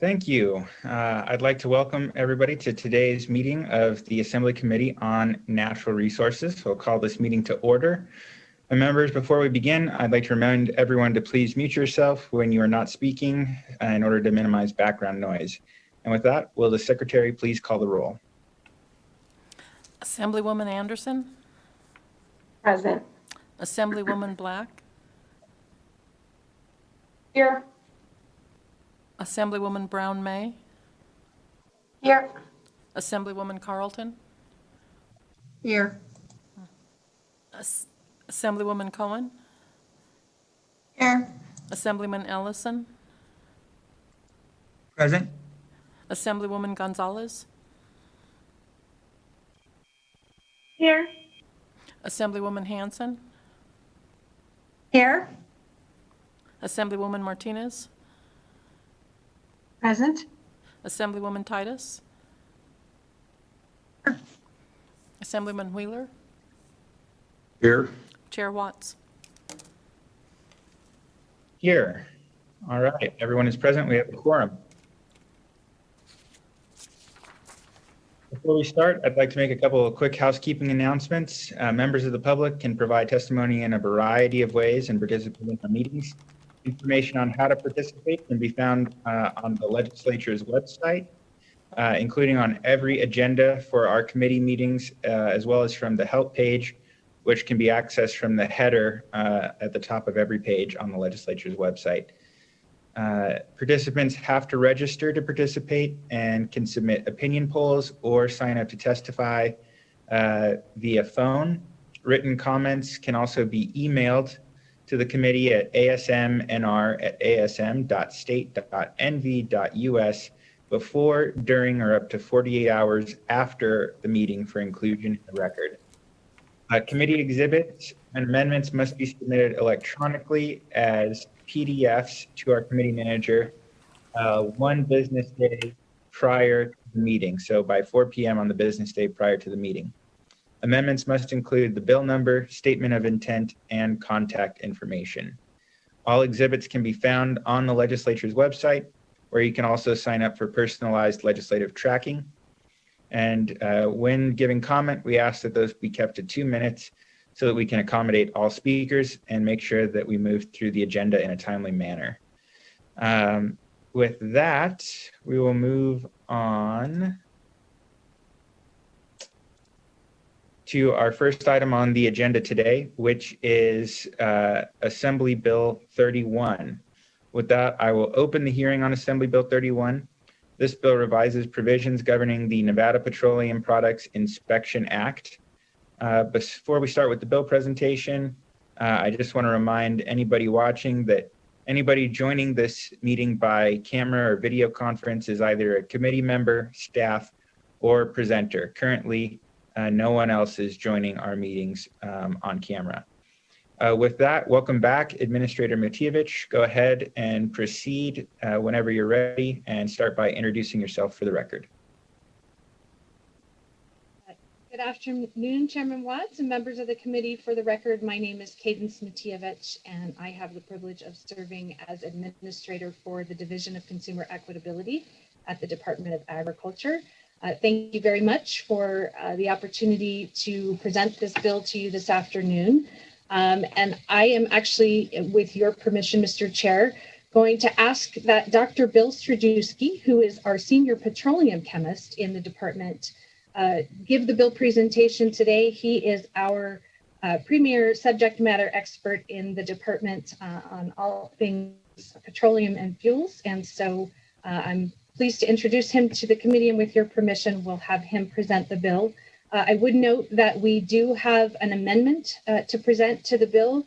Thank you. I'd like to welcome everybody to today's meeting of the Assembly Committee on Natural Resources. We'll call this meeting to order. Members, before we begin, I'd like to remind everyone to please mute yourself when you are not speaking in order to minimize background noise. And with that, will the Secretary please call the roll? Assemblywoman Anderson? Present. Assemblywoman Black? Here. Assemblywoman Brown May? Here. Assemblywoman Carlton? Here. Assemblywoman Cohen? Here. Assemblyman Ellison? Present. Assemblywoman Gonzalez? Here. Assemblywoman Hanson? Here. Assemblywoman Martinez? Present. Assemblywoman Titus? Assemblyman Wheeler? Here. Chair Watts? Here. All right, everyone is present. We have a quorum. Before we start, I'd like to make a couple of quick housekeeping announcements. Members of the public can provide testimony in a variety of ways and participate in our meetings. Information on how to participate can be found on the legislature's website, including on every agenda for our committee meetings, as well as from the help page, which can be accessed from the header at the top of every page on the legislature's website. Participants have to register to participate and can submit opinion polls or sign up to testify via phone. Written comments can also be emailed to the committee at asm.nv.us before, during, or up to 48 hours after the meeting for inclusion in the record. Committee exhibits and amendments must be submitted electronically as PDFs to our committee manager 1 business day prior to the meeting, so by 4 p.m. on the business day prior to the meeting. Amendments must include the bill number, statement of intent, and contact information. All exhibits can be found on the legislature's website, where you can also sign up for personalized legislative tracking. And when giving comment, we ask that those be kept to 2 minutes so that we can accommodate all speakers and make sure that we move through the agenda in a timely manner. With that, we will move on to our first item on the agenda today, which is Assembly Bill 31. With that, I will open the hearing on Assembly Bill 31. This bill revises provisions governing the Nevada Petroleum Products Inspection Act. Before we start with the bill presentation, I just want to remind anybody watching that anybody joining this meeting by camera or video conference is either a committee member, staff, or presenter. Currently, no one else is joining our meetings on camera. With that, welcome back, Administrator Matievich. Go ahead and proceed whenever you're ready and start by introducing yourself for the record. Good afternoon, Chairman Watts and members of the committee. For the record, my name is Cadence Matievich, and I have the privilege of serving as Administrator for the Division of Consumer Equitability at the Department of Agriculture. Thank you very much for the opportunity to present this bill to you this afternoon. And I am actually, with your permission, Mr. Chair, going to ask that Dr. Bill Strudewski, who is our senior petroleum chemist in the department, give the bill presentation today. He is our premier subject matter expert in the department on all things petroleum and fuels. And so I'm pleased to introduce him to the committee, and with your permission, we'll have him present the bill. I would note that we do have an amendment to present to the bill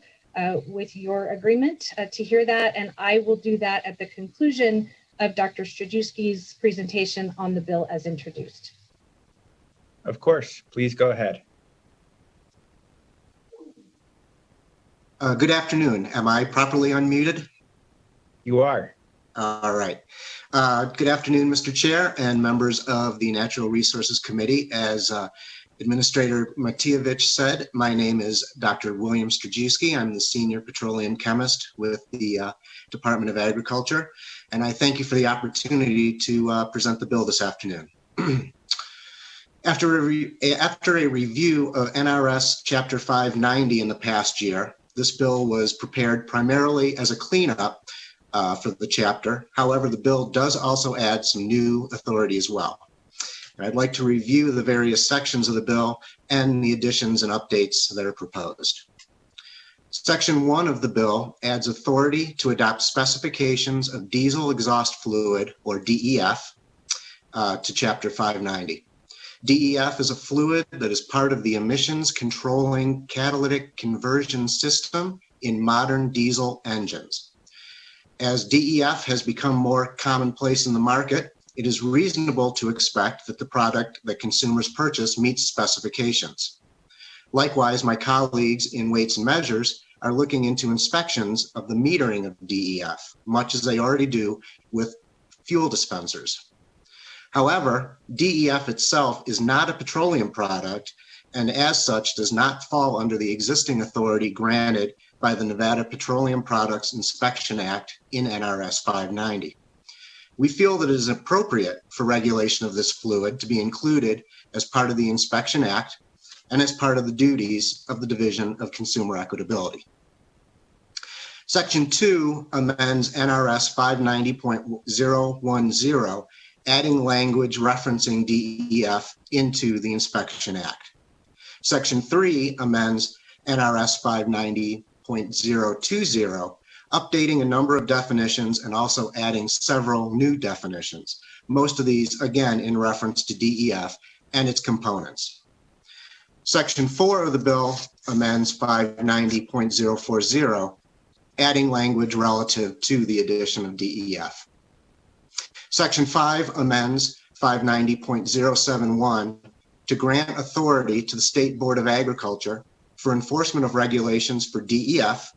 with your agreement to hear that, and I will do that at the conclusion of Dr. Strudewski's presentation on the bill as introduced. Of course, please go ahead. Good afternoon. Am I properly unmuted? You are. All right. Good afternoon, Mr. Chair and members of the Natural Resources Committee. As Administrator Matievich said, my name is Dr. William Strajewski. I'm the Senior Petroleum Chemist with the Department of Agriculture, and I thank you for the opportunity to present the bill this afternoon. After a review of NRS Chapter 590 in the past year, this bill was prepared primarily as a cleanup for the chapter. However, the bill does also add some new authority as well. I'd like to review the various sections of the bill and the additions and updates that are proposed. Section 1 of the bill adds authority to adopt specifications of diesel exhaust fluid, or DEF, to Chapter 590. DEF is a fluid that is part of the emissions controlling catalytic conversion system in modern diesel engines. As DEF has become more commonplace in the market, it is reasonable to expect that the product that consumers purchase meets specifications. Likewise, my colleagues in Weights and Measures are looking into inspections of the metering of DEF, much as they already do with fuel dispensers. However, DEF itself is not a petroleum product, and as such does not fall under the existing authority granted by the Nevada Petroleum Products Inspection Act in NRS 590. We feel that it is appropriate for regulation of this fluid to be included as part of the Inspection Act and as part of the duties of the Division of Consumer Equitability. Section 2 amends NRS 590.010, adding language referencing DEF into the Inspection Act. Section 3 amends NRS 590.020, updating a number of definitions and also adding several new definitions, most of these, again, in reference to DEF and its components. Section 4 of the bill amends 590.040, adding language relative to the addition of DEF. Section 5 amends 590.071 to grant authority to the State Board of Agriculture for enforcement of regulations for DEF,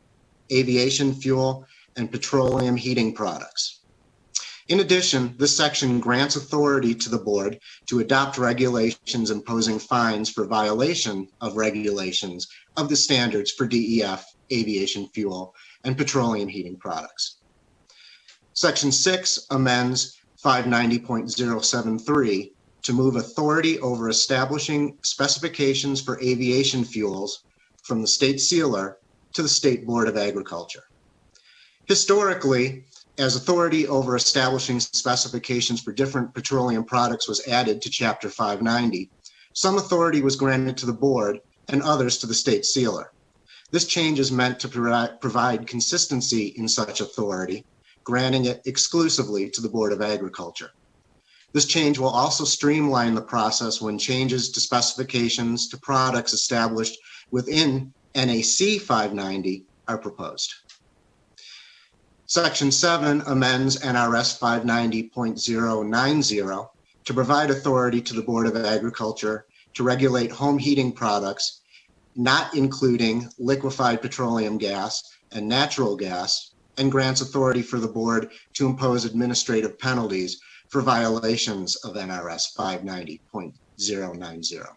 aviation fuel, and petroleum heating products. In addition, this section grants authority to the board to adopt regulations imposing fines for violation of regulations of the standards for DEF, aviation fuel, and petroleum heating products. Section 6 amends 590.073 to move authority over establishing specifications for aviation fuels from the state sealer to the State Board of Agriculture. Historically, as authority over establishing specifications for different petroleum products was added to Chapter 590, some authority was granted to the board and others to the state sealer. This change is meant to provide consistency in such authority, granting it exclusively to the Board of Agriculture. This change will also streamline the process when changes to specifications to products established within NAC 590 are proposed. Section 7 amends NRS 590.090 to provide authority to the Board of Agriculture to regulate home heating products, not including liquefied petroleum gas and natural gas, and grants authority for the board to impose administrative penalties for violations of NRS 590.090.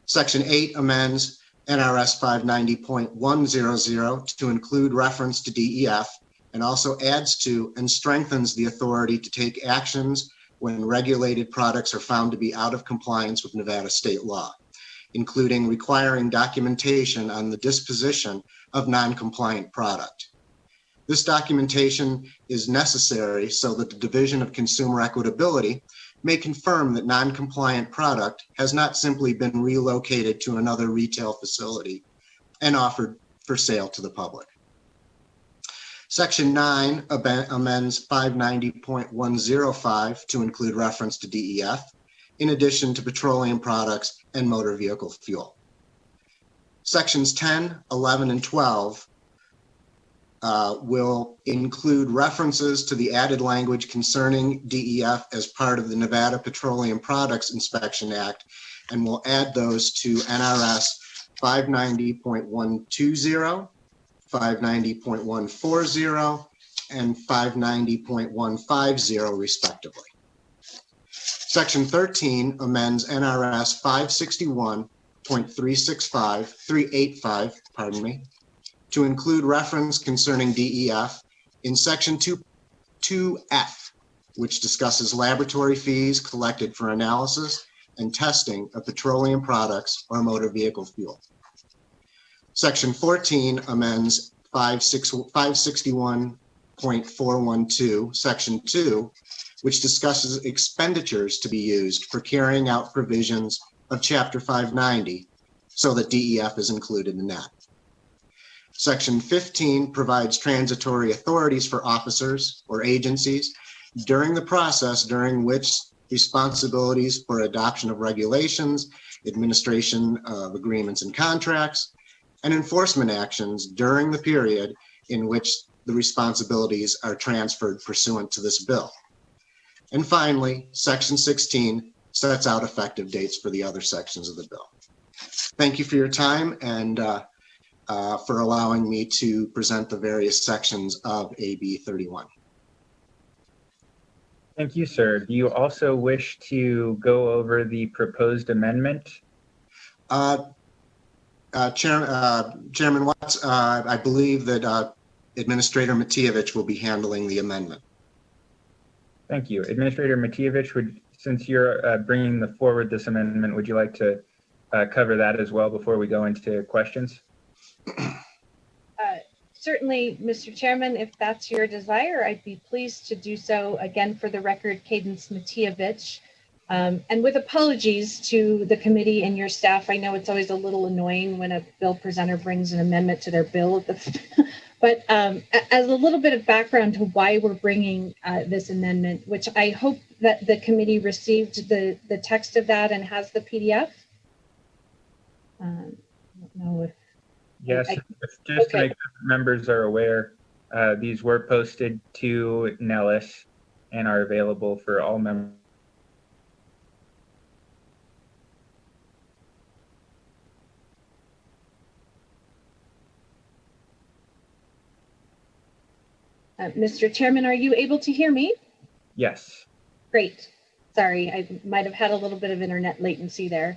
Section 8 amends NRS 590.100 to include reference to DEF and also adds to and strengthens the authority to take actions when regulated products are found to be out of compliance with Nevada state law, including requiring documentation on the disposition of non-compliant product. This documentation is necessary so that the Division of Consumer Equitability may confirm that non-compliant product has not simply been relocated to another retail facility and offered for sale to the public. Section 9 amends 590.105 to include reference to DEF, in addition to petroleum products and motor vehicle fuel. Sections 10, 11, and 12 will include references to the added language concerning DEF as part of the Nevada Petroleum Products Inspection Act, and will add those to NRS 590.120, 590.140, and 590.150 respectively. Section 13 amends NRS 561.385, to include reference concerning DEF in Section 2F, which discusses laboratory fees collected for analysis and testing of petroleum products or motor vehicle fuel. Section 14 amends 561.412, Section 2, which discusses expenditures to be used for carrying out provisions of Chapter 590, so that DEF is included in that. Section 15 provides transitory authorities for officers or agencies during the process during which responsibilities for adoption of regulations, administration of agreements and contracts, and enforcement actions during the period in which the responsibilities are transferred pursuant to this bill. And finally, Section 16 sets out effective dates for the other sections of the bill. Thank you for your time and for allowing me to present the various sections of AB 31. Thank you, sir. Do you also wish to go over the proposed amendment? Chairman Watts, I believe that Administrator Matievich will be handling the amendment. Thank you. Administrator Matievich, since you're bringing forward this amendment, would you like to cover that as well before we go into questions? Certainly, Mr. Chairman, if that's your desire, I'd be pleased to do so. Again, for the record, Cadence Matievich. And with apologies to the committee and your staff, I know it's always a little annoying when a bill presenter brings an amendment to their bill. But as a little bit of background to why we're bringing this amendment, which I hope that the committee received the text of that and has the PDF. I don't know if. Yes, just to make sure members are aware, these were posted to Nellis and are available for all members. Mr. Chairman, are you able to hear me? Yes. Great. Sorry, I might have had a little bit of internet latency there.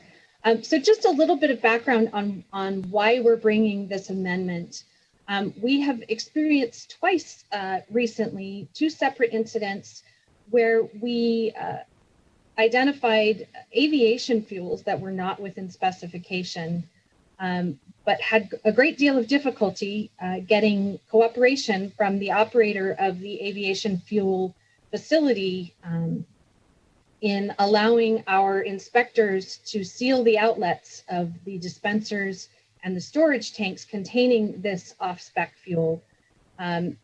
So just a little bit of background on why we're bringing this amendment. We have experienced twice recently, two separate incidents where we identified aviation fuels that were not within specification, but had a great deal of difficulty getting cooperation from the operator of the aviation fuel facility in allowing our inspectors to seal the outlets of the dispensers and the storage tanks containing this off-spec fuel. In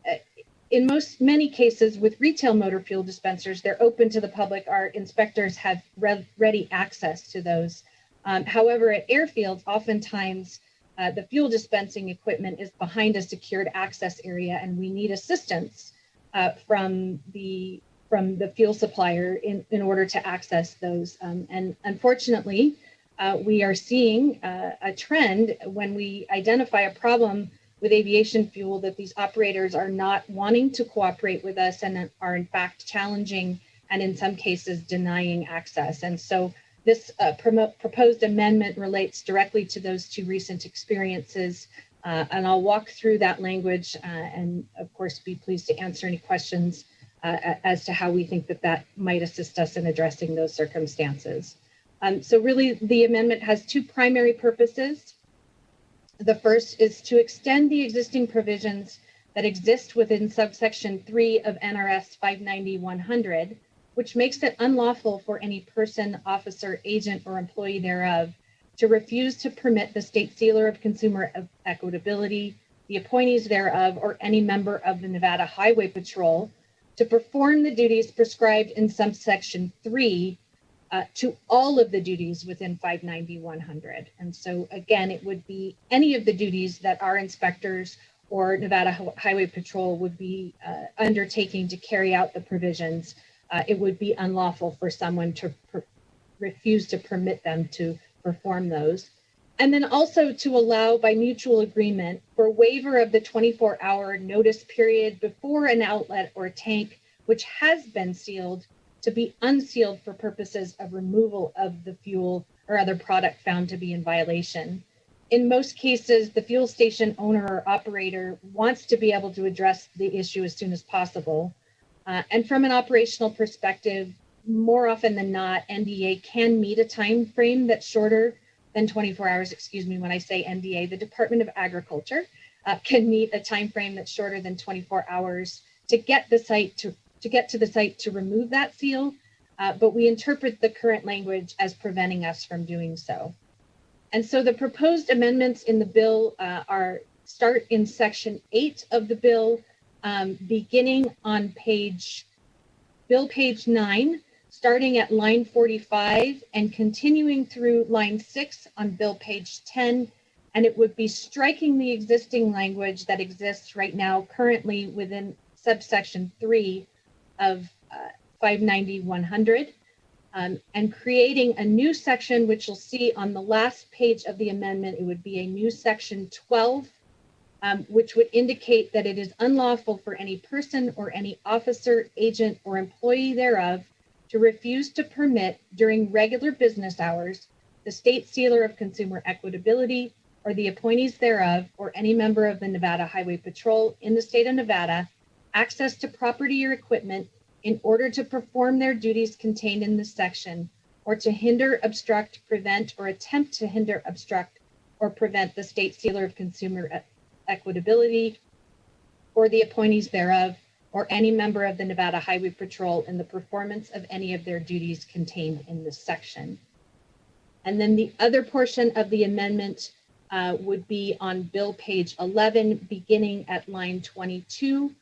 many cases with retail motor fuel dispensers, they're open to the public. Our inspectors have ready access to those. However, at airfields, oftentimes the fuel dispensing equipment is behind a secured access area, and we need assistance from the fuel supplier in order to access those. And unfortunately, we are seeing a trend when we identify a problem with aviation fuel that these operators are not wanting to cooperate with us and are in fact challenging and in some cases denying access. And so this proposed amendment relates directly to those two recent experiences. And I'll walk through that language and of course be pleased to answer any questions as to how we think that might assist us in addressing those circumstances. So really the amendment has two primary purposes. The first is to extend the existing provisions that exist within subsection 3 of NRS 590-100, which makes it unlawful for any person, officer, agent, or employee thereof to refuse to permit the state sealer of consumer equitability, the appointees thereof, or any member of the Nevada Highway Patrol to perform the duties prescribed in subsection 3 to all of the duties within 590-100. And so again, it would be any of the duties that our inspectors or Nevada Highway Patrol would be undertaking to carry out the provisions. It would be unlawful for someone to refuse to permit them to perform those. And then also to allow by mutual agreement for waiver of the 24-hour notice period before an outlet or tank which has been sealed to be unsealed for purposes of removal of the fuel or other product found to be in violation. In most cases, the fuel station owner or operator wants to be able to address the issue as soon as possible. And from an operational perspective, more often than not, NDA can meet a time frame that's shorter than 24 hours. Excuse me, when I say NDA, the Department of Agriculture can meet a time frame that's shorter than 24 hours to get the site to get to the site to remove that seal. But we interpret the current language as preventing us from doing so. And so the proposed amendments in the bill start in section 8 of the bill, beginning on page 9, starting at line 45 and continuing through line 6 on bill page 10. And it would be striking the existing language that exists right now currently within subsection 3 of 590-100. And creating a new section, which you'll see on the last page of the amendment. It would be a new section 12, which would indicate that it is unlawful for any person or any officer, agent, or employee thereof to refuse to permit during regular business hours the state sealer of consumer equitability or the appointees thereof or any member of the Nevada Highway Patrol in the state of Nevada access to property or equipment in order to perform their duties contained in this section, or to hinder, obstruct, prevent, or attempt to hinder, obstruct, or prevent the state sealer of consumer equitability, or the appointees thereof, or any member of the Nevada Highway Patrol in the performance of any of their duties contained in this section. And then the other portion of the amendment would be on bill page 11, beginning at line 22.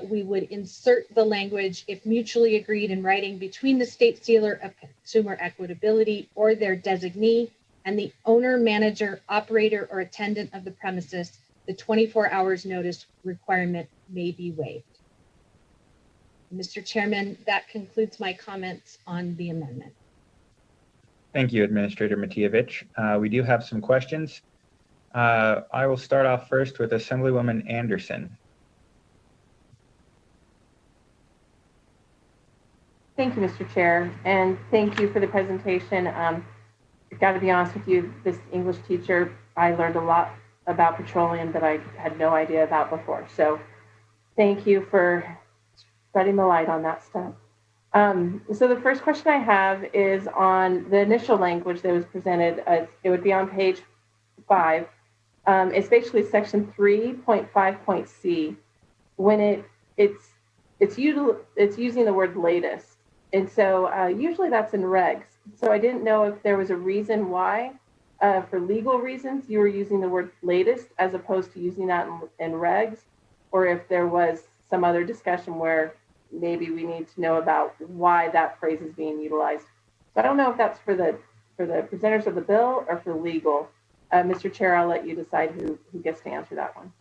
We would insert the language, if mutually agreed in writing between the state sealer of consumer equitability or their designee and the owner, manager, operator, or attendant of the premises, the 24 hours notice requirement may be waived. Mr. Chairman, that concludes my comments on the amendment. Thank you, Administrator Matievich. We do have some questions. I will start off first with Assemblywoman Anderson. Thank you, Mr. Chair, and thank you for the presentation. I've got to be honest with you, this English teacher, I learned a lot about petroleum that I had no idea about before. So thank you for spreading the light on that stuff. So the first question I have is on the initial language that was presented. It would be on page 5. It's basically section 3.5.c. When it's using the word latest. And so usually that's in regs. So I didn't know if there was a reason why, for legal reasons, you were using the word latest as opposed to using that in regs, or if there was some other discussion where maybe we need to know about why that phrase is being utilized. So I don't know if that's for the presenters of the bill or for legal. Mr. Chair, I'll let you decide who gets to answer that one.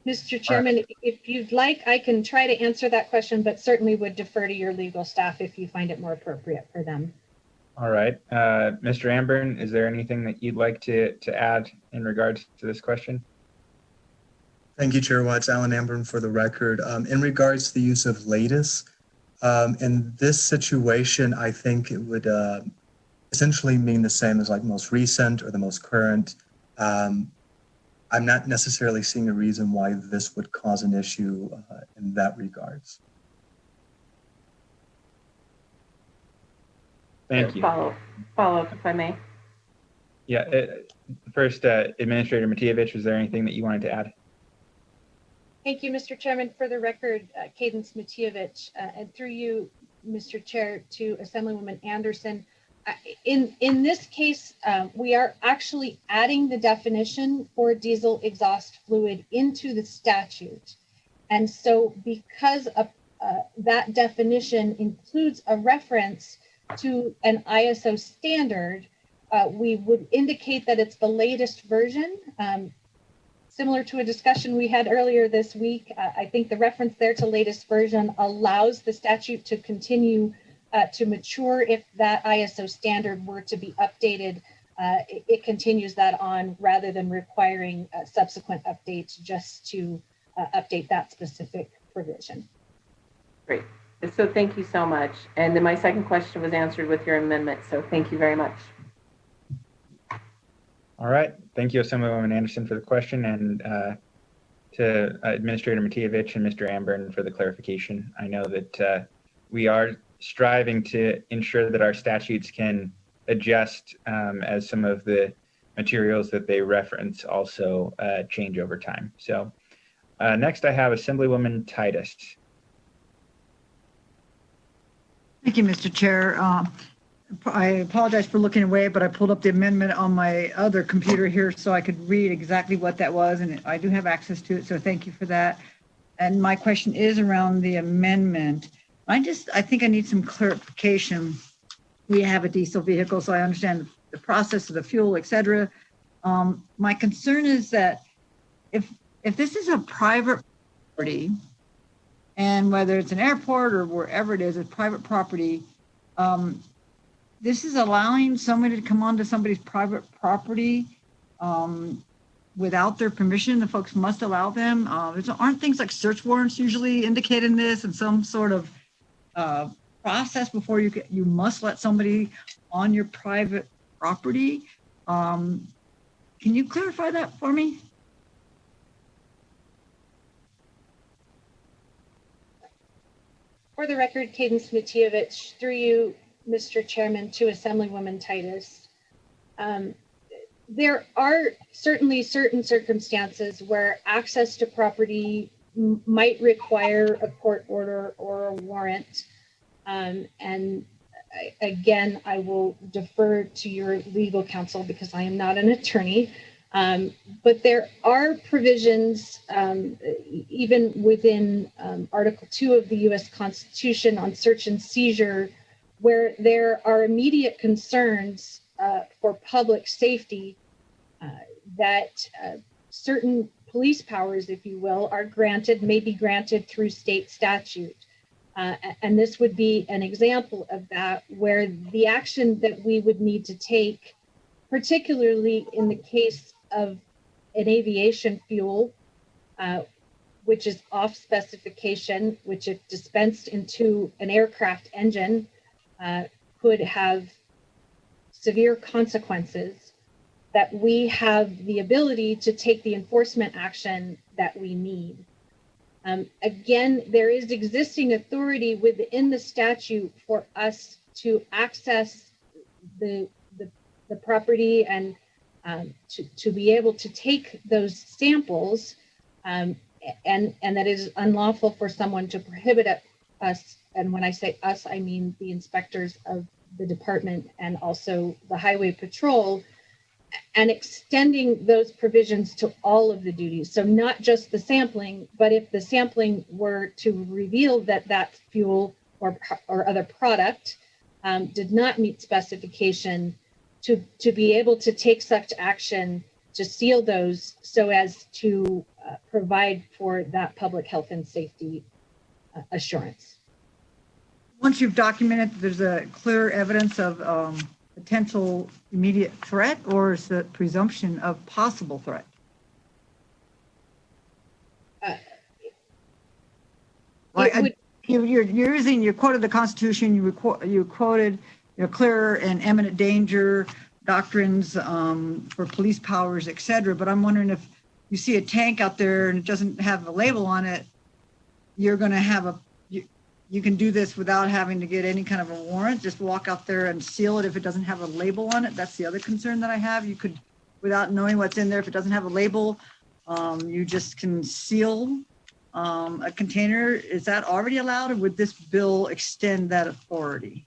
Mr. Chairman, if you'd like, I can try to answer that question, but certainly would defer to your legal staff if you find it more appropriate for them. All right. Mr. Amburn, is there anything that you'd like to add in regards to this question? Thank you, Chair Watts. Alan Amburn for the record. In regards to the use of latest, in this situation, I think it would essentially mean the same as like most recent or the most current. I'm not necessarily seeing a reason why this would cause an issue in that regards. Thank you. Follow up, if I may. Yeah. First, Administrator Matievich, was there anything that you wanted to add? Thank you, Mr. Chairman. For the record, Cadence Matievich, and through you, Mr. Chair, to Assemblywoman Anderson. In this case, we are actually adding the definition for diesel exhaust fluid into the statute. And so because of, that definition includes a reference to an ISO standard, we would indicate that it's the latest version. Similar to a discussion we had earlier this week, I think the reference there to latest version allows the statute to continue to mature if that ISO standard were to be updated it continues that on rather than requiring subsequent updates just to update that specific provision. Great. So thank you so much. And then my second question was answered with your amendment. So thank you very much. All right. Thank you, Assemblywoman Anderson, for the question, and to Administrator Matievich and Mr. Amburn for the clarification. I know that we are striving to ensure that our statutes can adjust as some of the materials that they reference also change over time. So next I have Assemblywoman Titus. Thank you, Mr. Chair. I apologize for looking away, but I pulled up the amendment on my other computer here so I could read exactly what that was, and I do have access to it, so thank you for that. And my question is around the amendment. I think I need some clarification. We have a diesel vehicle, so I understand the process of the fuel, et cetera. My concern is that if this is a private property, and whether it's an airport or wherever it is, it's private property, this is allowing somebody to come onto somebody's private property without their permission. The folks must allow them. Aren't things like search warrants usually indicating this and some sort of process before you must let somebody on your private property? Can you clarify that for me? For the record, Cadence Matievich, through you, Mr. Chairman, to Assemblywoman Titus. There are certainly certain circumstances where access to property might require a court order or a warrant. Again, I will defer to your legal counsel because I am not an attorney. But there are provisions, even within Article 2 of the U.S. Constitution on search and seizure, where there are immediate concerns for public safety that certain police powers, if you will, may be granted through state statute. And this would be an example of that, where the action that we would need to take, particularly in the case of an aviation fuel, which is off specification, which if dispensed into an aircraft engine, could have severe consequences, that we have the ability to take the enforcement action that we need. Again, there is existing authority within the statute for us to access the property and to be able to take those samples, and that is unlawful for someone to prohibit us. And when I say us, I mean the inspectors of the department and also the highway patrol, and extending those provisions to all of the duties. So not just the sampling, but if the sampling were to reveal that that fuel or other product did not meet specification, to be able to take such action to seal those so as to provide for that public health and safety assurance. Once you've documented that there's a clear evidence of potential immediate threat, or is the presumption of possible threat? You quoted the Constitution, you quoted clear and imminent danger doctrines for police powers, et cetera. But I'm wondering if you see a tank out there and it doesn't have a label on it, you're going to have you can do this without having to get any kind of a warrant, just walk out there and seal it if it doesn't have a label on it. That's the other concern that I have. You could, without knowing what's in there, if it doesn't have a label, you just can seal a container. Is that already allowed, or would this bill extend that authority?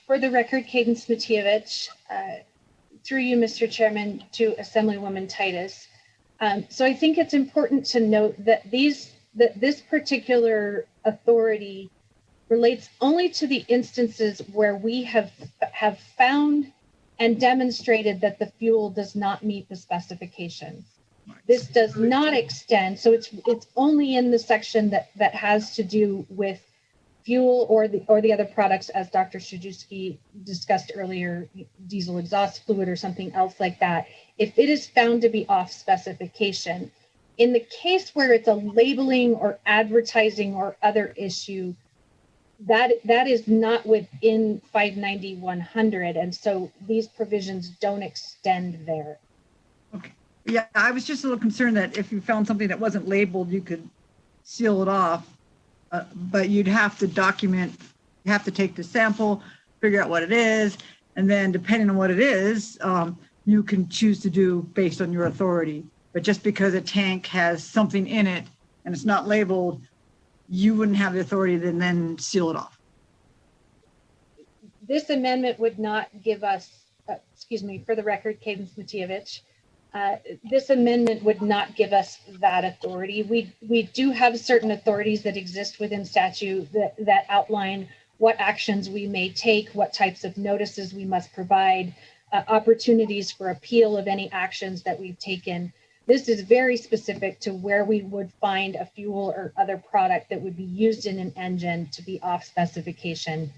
For the record, Cadence Matievich, through you, Mr. Chairman, to Assemblywoman Titus. So I think it's important to note that this particular authority relates only to the instances where we have found and demonstrated that the fuel does not meet the specifications. This does not extend, so it's only in the section that has to do with fuel or the other products, as Dr. Shajewski discussed earlier, diesel exhaust fluid or something else like that, if it is found to be off specification, in the case where it's a labeling or advertising or other issue, that is not within 590-100, and so these provisions don't extend there. Okay. Yeah, I was just a little concerned that if you found something that wasn't labeled, you could seal it off, but you'd have to document, you have to take the sample, figure out what it is, and then depending on what it is, you can choose to do based on your authority. But just because a tank has something in it and it's not labeled, you wouldn't have the authority to then seal it off. This amendment would not give us, for the record, Cadence Matievich, this amendment would not give us that authority. We do have certain authorities that exist within statute that outline what actions we may take, what types of notices we must provide, opportunities for appeal of any actions that we've taken. This is very specific to where we would find a fuel or other product that would be used in an engine to be off specification,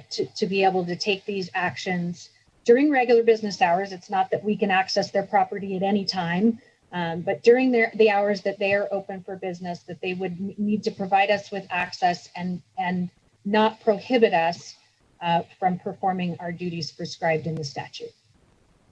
to be able to take these actions during regular business hours. It's not that we can access their property at any time, but during the hours that they are open for business, that they would need to provide us with access and not prohibit us from performing our duties prescribed in the statute.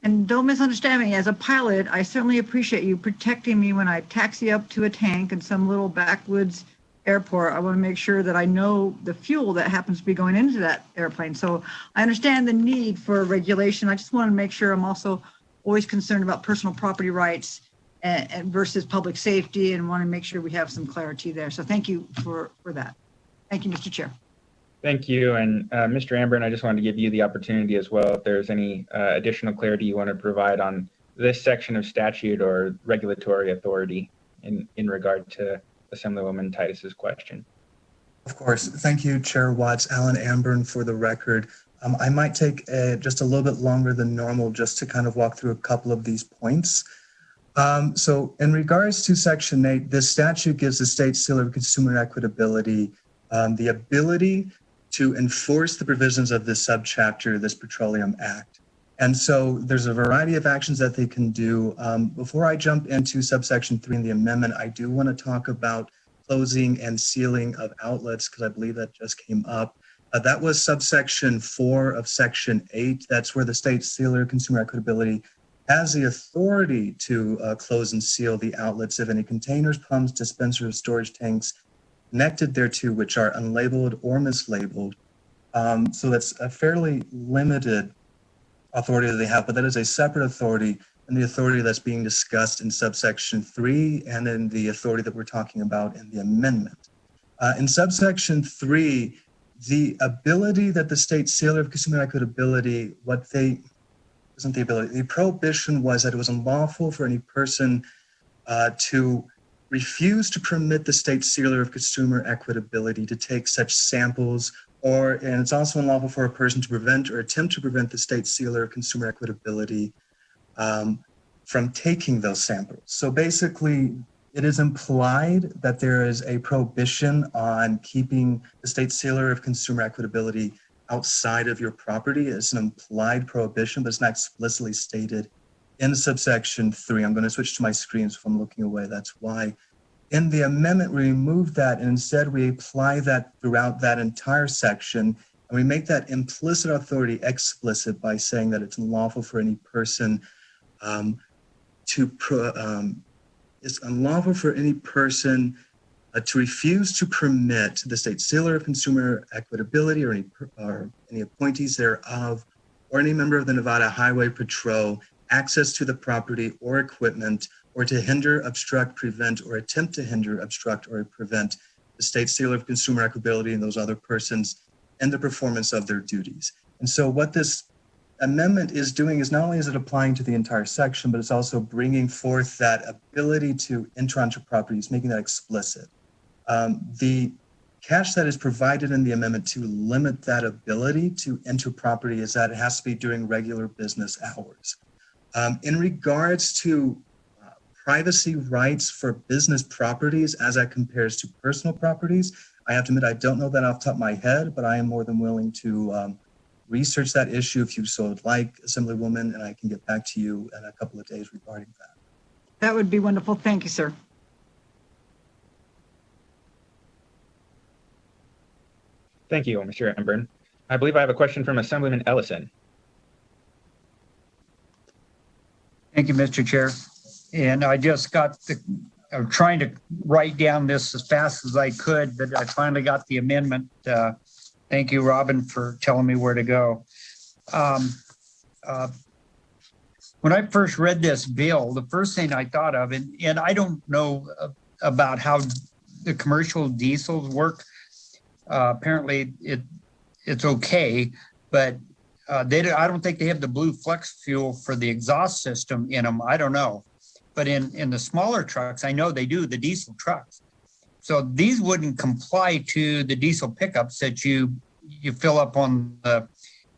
And don't misunderstand me, as a pilot, I certainly appreciate you protecting me when I taxi up to a tank in some little backwoods airport. I want to make sure that I know the fuel that happens to be going into that airplane. So I understand the need for regulation. I just want to make sure I'm also always concerned about personal property rights and versus public safety, and want to make sure we have some clarity there. So thank you for that. Thank you, Mr. Chair. Thank you. And Mr. Ambren, I just wanted to give you the opportunity as well, if there's any additional clarity you want to provide on this section of statute or regulatory authority in regard to Assemblywoman Titus's question. Of course. Thank you, Chair Watts. Alan Ambren for the record. I might take just a little bit longer than normal just to kind of walk through a couple of these points. So in regards to Section 8, this statute gives the State Seal of Consumer Equitability the ability to enforce the provisions of this subchapter, this Petroleum Act. And so there's a variety of actions that they can do. Before I jump into subsection 3 in the amendment, I do want to talk about closing and sealing of outlets, because I believe that just came up. That was subsection 4 of section 8. That's where the State Sealer of Consumer Equitability has the authority to close and seal the outlets of any containers, pumps, dispensers, storage tanks connected thereto, which are unlabeled or mislabeled. So that's a fairly limited authority that they have, but that is a separate authority than the authority that's being discussed in subsection 3 and in the authority that we're talking about in the amendment. In subsection 3, the ability that the State Sealer of Consumer Equitability, the prohibition was that it was unlawful for any person to refuse to permit the State Sealer of Consumer Equitability to take such samples, and it's also unlawful for a person to prevent or attempt to prevent the State Sealer of Consumer Equitability from taking those samples. So basically, it is implied that there is a prohibition on keeping the State Sealer of Consumer Equitability outside of your property. It's an implied prohibition, but it's not explicitly stated in subsection 3. I'm going to switch to my screen, so if I'm looking away, that's why. In the amendment, we remove that, and instead we apply that throughout that entire section, and we make that implicit authority explicit by saying that it's unlawful for any person it's unlawful for any person to refuse to permit the State Sealer of Consumer Equitability or any appointees thereof, or any member of the Nevada Highway Patrol access to the property or equipment, or to hinder, obstruct, prevent, or attempt to hinder, obstruct, or prevent the State Sealer of Consumer Equitability and those other persons in the performance of their duties. And so what this amendment is doing is not only is it applying to the entire section, but it's also bringing forth that ability to enter onto properties, making that explicit. The catch that is provided in the amendment to limit that ability to enter property is that it has to be during regular business hours. In regards to privacy rights for business properties as that compares to personal properties, I have to admit, I don't know that off the top of my head, but I am more than willing to research that issue if you so would like, Assemblywoman, and I can get back to you in a couple of days regarding that. That would be wonderful. Thank you, sir. Thank you, Mr. Emburn. I believe I have a question from Assemblyman Ellison. Thank you, Mr. Chair. And I just I'm trying to write down this as fast as I could, but I finally got the amendment. Thank you, Robin, for telling me where to go. When I first read this bill, the first thing I thought of, and I don't know about how the commercial diesels work. Apparently it's okay, but I don't think they have the blue flex fuel for the exhaust system in them. I don't know. But in the smaller trucks, I know they do, the diesel trucks. So these wouldn't comply to the diesel pickups that you fill up on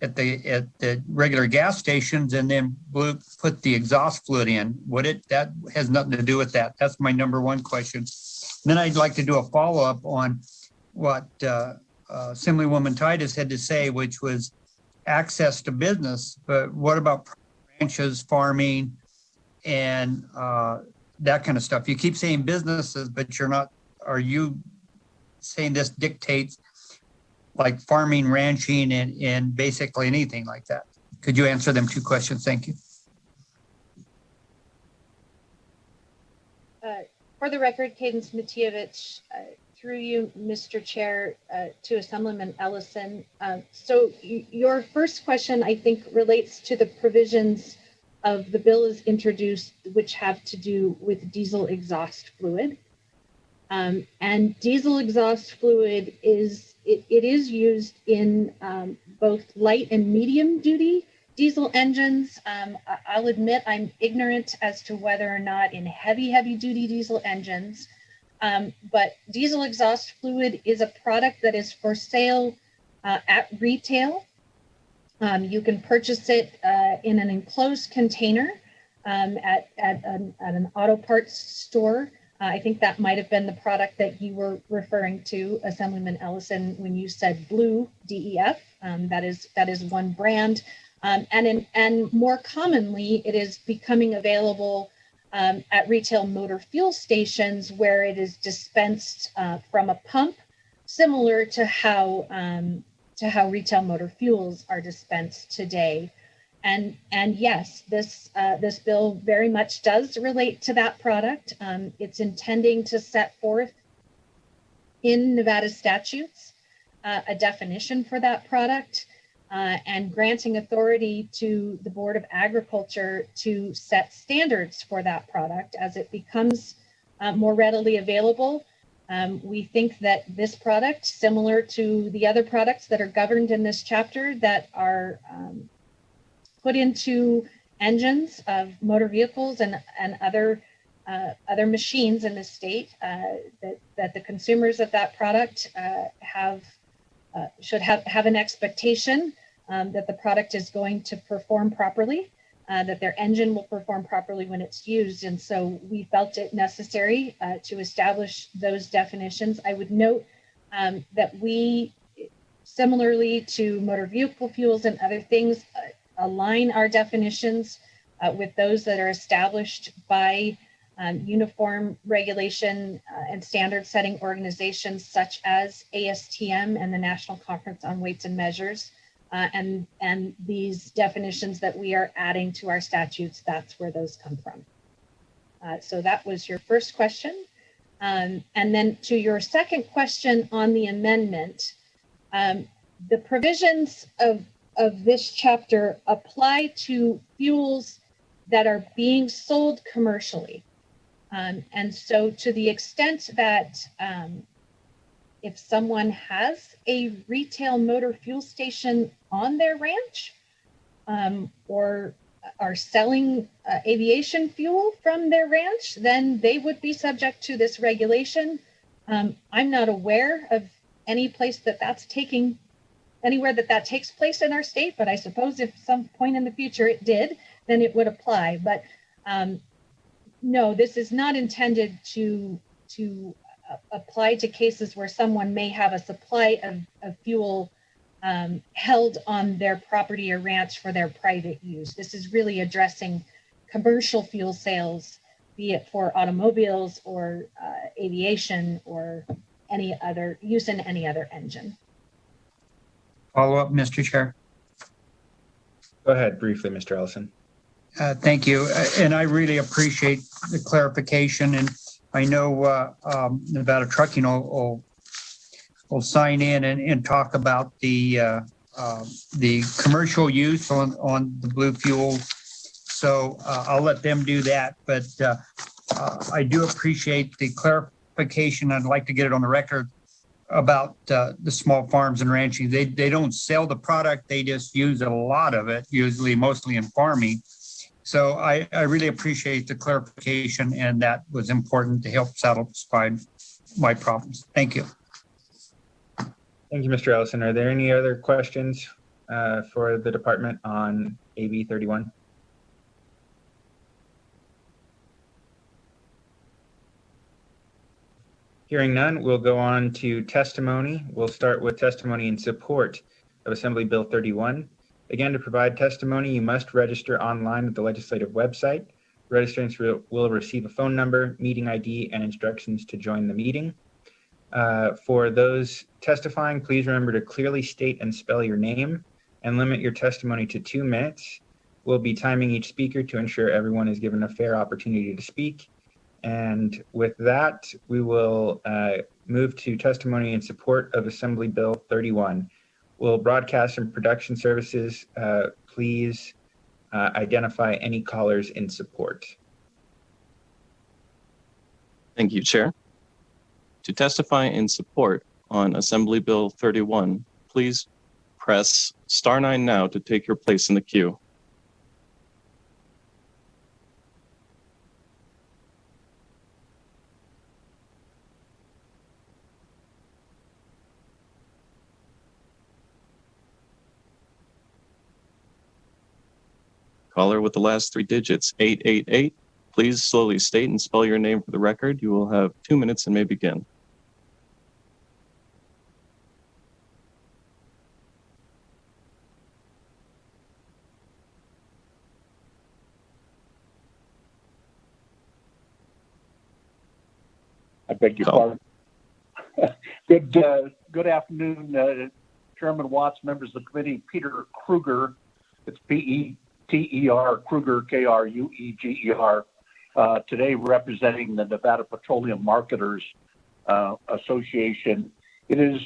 at the regular gas stations and then put the exhaust fluid in. Would it? That has nothing to do with that. That's my number one question. Then I'd like to do a follow-up on what Assemblywoman Titus had to say, which was access to business. But what about ranches, farming, and that kind of stuff? You keep saying businesses, but you're not. Are you saying this dictates like farming, ranching, and basically anything like that? Could you answer them two questions? Thank you. For the record, Cadence Matievich, through you, Mr. Chair, to Assemblyman Ellison. So your first question, I think, relates to the provisions of the bill as introduced, which have to do with diesel exhaust fluid. And diesel exhaust fluid is used in both light and medium duty diesel engines. I'll admit I'm ignorant as to whether or not in heavy duty diesel engines, but diesel exhaust fluid is a product that is for sale at retail. You can purchase it in an enclosed container at an auto parts store. I think that might have been the product that you were referring to, Assemblyman Ellison, when you said blue DEF. That is one brand. And more commonly, it is becoming available at retail motor fuel stations where it is dispensed from a pump, similar to how retail motor fuels are dispensed today. And yes, this bill very much does relate to that product. It's intending to set forth in Nevada statutes a definition for that product and granting authority to the Board of Agriculture to set standards for that product as it becomes more readily available. We think that this product, similar to the other products that are governed in this chapter that are put into engines of motor vehicles and other machines in the state, that the consumers of that product should have an expectation that the product is going to perform properly, that their engine will perform properly when it's used. And so we felt it necessary to establish those definitions. I would note that we, similarly to motor vehicle fuels and other things, align our definitions with those that are established by uniform regulation and standard setting organizations such as ASTM and the National Conference on Weights and Measures. And these definitions that we are adding to our statutes, that's where those come from. So that was your first question. And then to your second question on the amendment, the provisions of this chapter apply to fuels that are being sold commercially. And so to the extent that if someone has a retail motor fuel station on their ranch or are selling aviation fuel from their ranch, then they would be subject to this regulation. I'm not aware of any place anywhere that takes place in our state, but I suppose if some point in the future it did, then it would apply. But no, this is not intended to apply to cases where someone may have a supply of fuel held on their property or ranch for their private use. This is really addressing commercial fuel sales, be it for automobiles or aviation or any other use in any other engine. Follow up, Mr. Chair. Go ahead briefly, Mr. Ellison. Thank you. And I really appreciate the clarification. And I know Nevada Trucking will sign in and talk about the commercial use on the blue fuel. So I'll let them do that. But I do appreciate the clarification. I'd like to get it on the record about the small farms and ranching. They don't sell the product. They just use a lot of it, usually mostly in farming. So I really appreciate the clarification, and that was important to help satisfy my problems. Thank you. Thank you, Mr. Ellison. Are there any other questions for the department on AB 31? Hearing none, we'll go on to testimony. We'll start with testimony in support of Assembly Bill 31. Again, to provide testimony, you must register online at the legislative website. Registrants will receive a phone number, meeting ID, and instructions to join the meeting. For those testifying, please remember to clearly state and spell your name and limit your testimony to 2 minutes. We'll be timing each speaker to ensure everyone is given a fair opportunity to speak. And with that, we will move to testimony in support of Assembly Bill 31. Will Broadcast and Production Services please identify any callers in support? Thank you, Chair. To testify in support on Assembly Bill 31, please press *9 now to take your place in the queue. Caller with the last 3 digits, 888. Please slowly state and spell your name for the record. You will have 2 minutes and may begin. I beg your pardon. Good afternoon, Chairman Watts, members of the committee. Peter Kruger, it's P-E-T-E-R, Kruger, K-R-U-E-G-E-R, today representing the Nevada Petroleum Marketers Association. It is,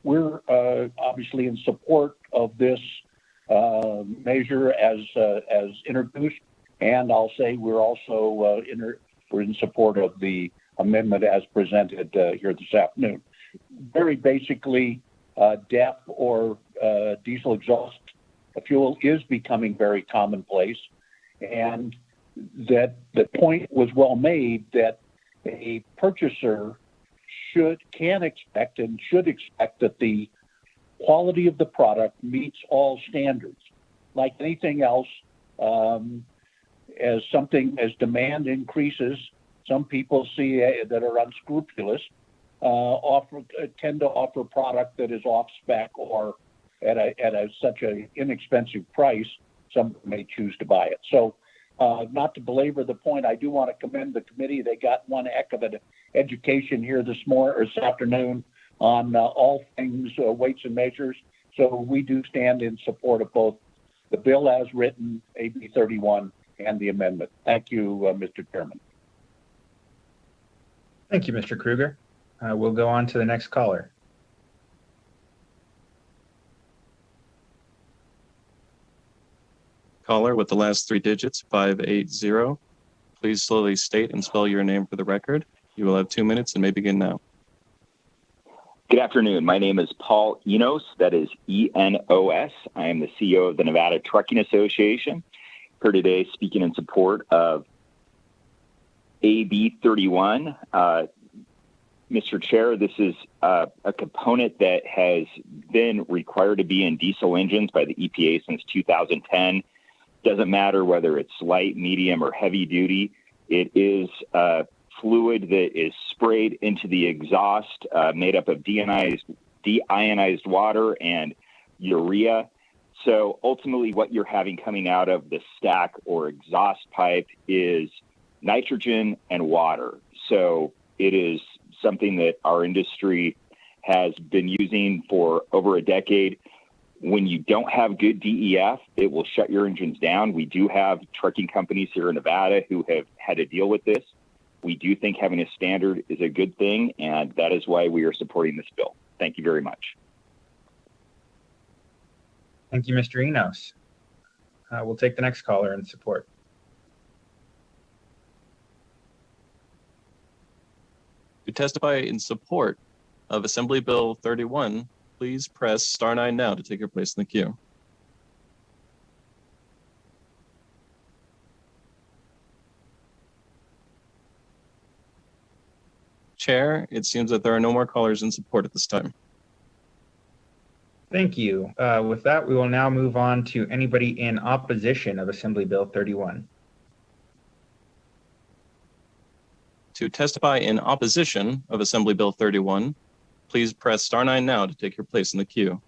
we're obviously in support of this measure as introduced, and I'll say we're also we're in support of the amendment as presented here this afternoon. Very basically, DEF or diesel exhaust fuel is becoming very commonplace, and that the point was well made that a purchaser can expect and should expect that the quality of the product meets all standards. Like anything else, as demand increases, some people see that are unscrupulous tend to offer product that is off spec or at such an inexpensive price, some may choose to buy it. So not to belabor the point, I do want to commend the committee. They got one heck of an education here this afternoon on all things weights and measures. So we do stand in support of both the bill as written, AB 31, and the amendment. Thank you, Mr. Chairman. Thank you, Mr. Kruger. We'll go on to the next caller. Caller with the last 3 digits, 580. Please slowly state and spell your name for the record. You will have 2 minutes and may begin now. Good afternoon. My name is Paul Enos. That is E-N-O-S. I am the CEO of the Nevada Trucking Association. Here today speaking in support of AB 31. Mr. Chair, this is a component that has been required to be in diesel engines by the EPA since 2010. Doesn't matter whether it's light, medium, or heavy duty. It is fluid that is sprayed into the exhaust, made up of deionized water and urea. So ultimately what you're having coming out of the stack or exhaust pipe is nitrogen and water. So it is something that our industry has been using for over a decade. When you don't have good DEF, it will shut your engines down. We do have trucking companies here in Nevada who have had to deal with this. We do think having a standard is a good thing, and that is why we are supporting this bill. Thank you very much. Thank you, Mr. Enos. We'll take the next caller in support. To testify in support of Assembly Bill 31, please press star 9 now to take your place in the queue. Chair, it seems that there are no more callers in support at this time. Thank you. With that, we will now move on to anybody in opposition of Assembly Bill 31. To testify in opposition of Assembly Bill 31, please press star 9 now to take your place in the queue.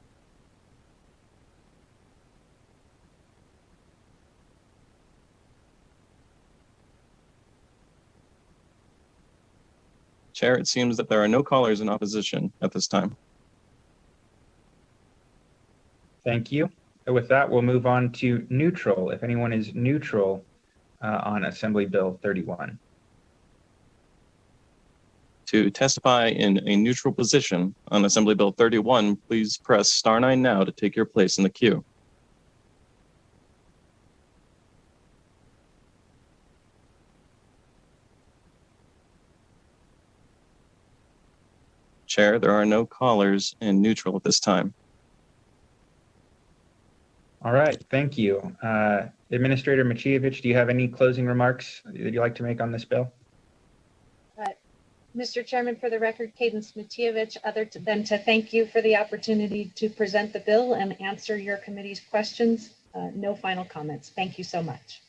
Chair, it seems that there are no callers in opposition at this time. Thank you. With that, we'll move on to neutral, if anyone is neutral on Assembly Bill 31. To testify in a neutral position on Assembly Bill 31, please press star 9 now to take your place in the queue. Chair, there are no callers in neutral at this time. All right, thank you. Administrator Macievich, do you have any closing remarks that you'd like to make on this bill? Mr. Chairman, for the record, Cadence Matievich, other than to thank you for the opportunity to present the bill and answer your committee's questions. No final comments. Thank you so much.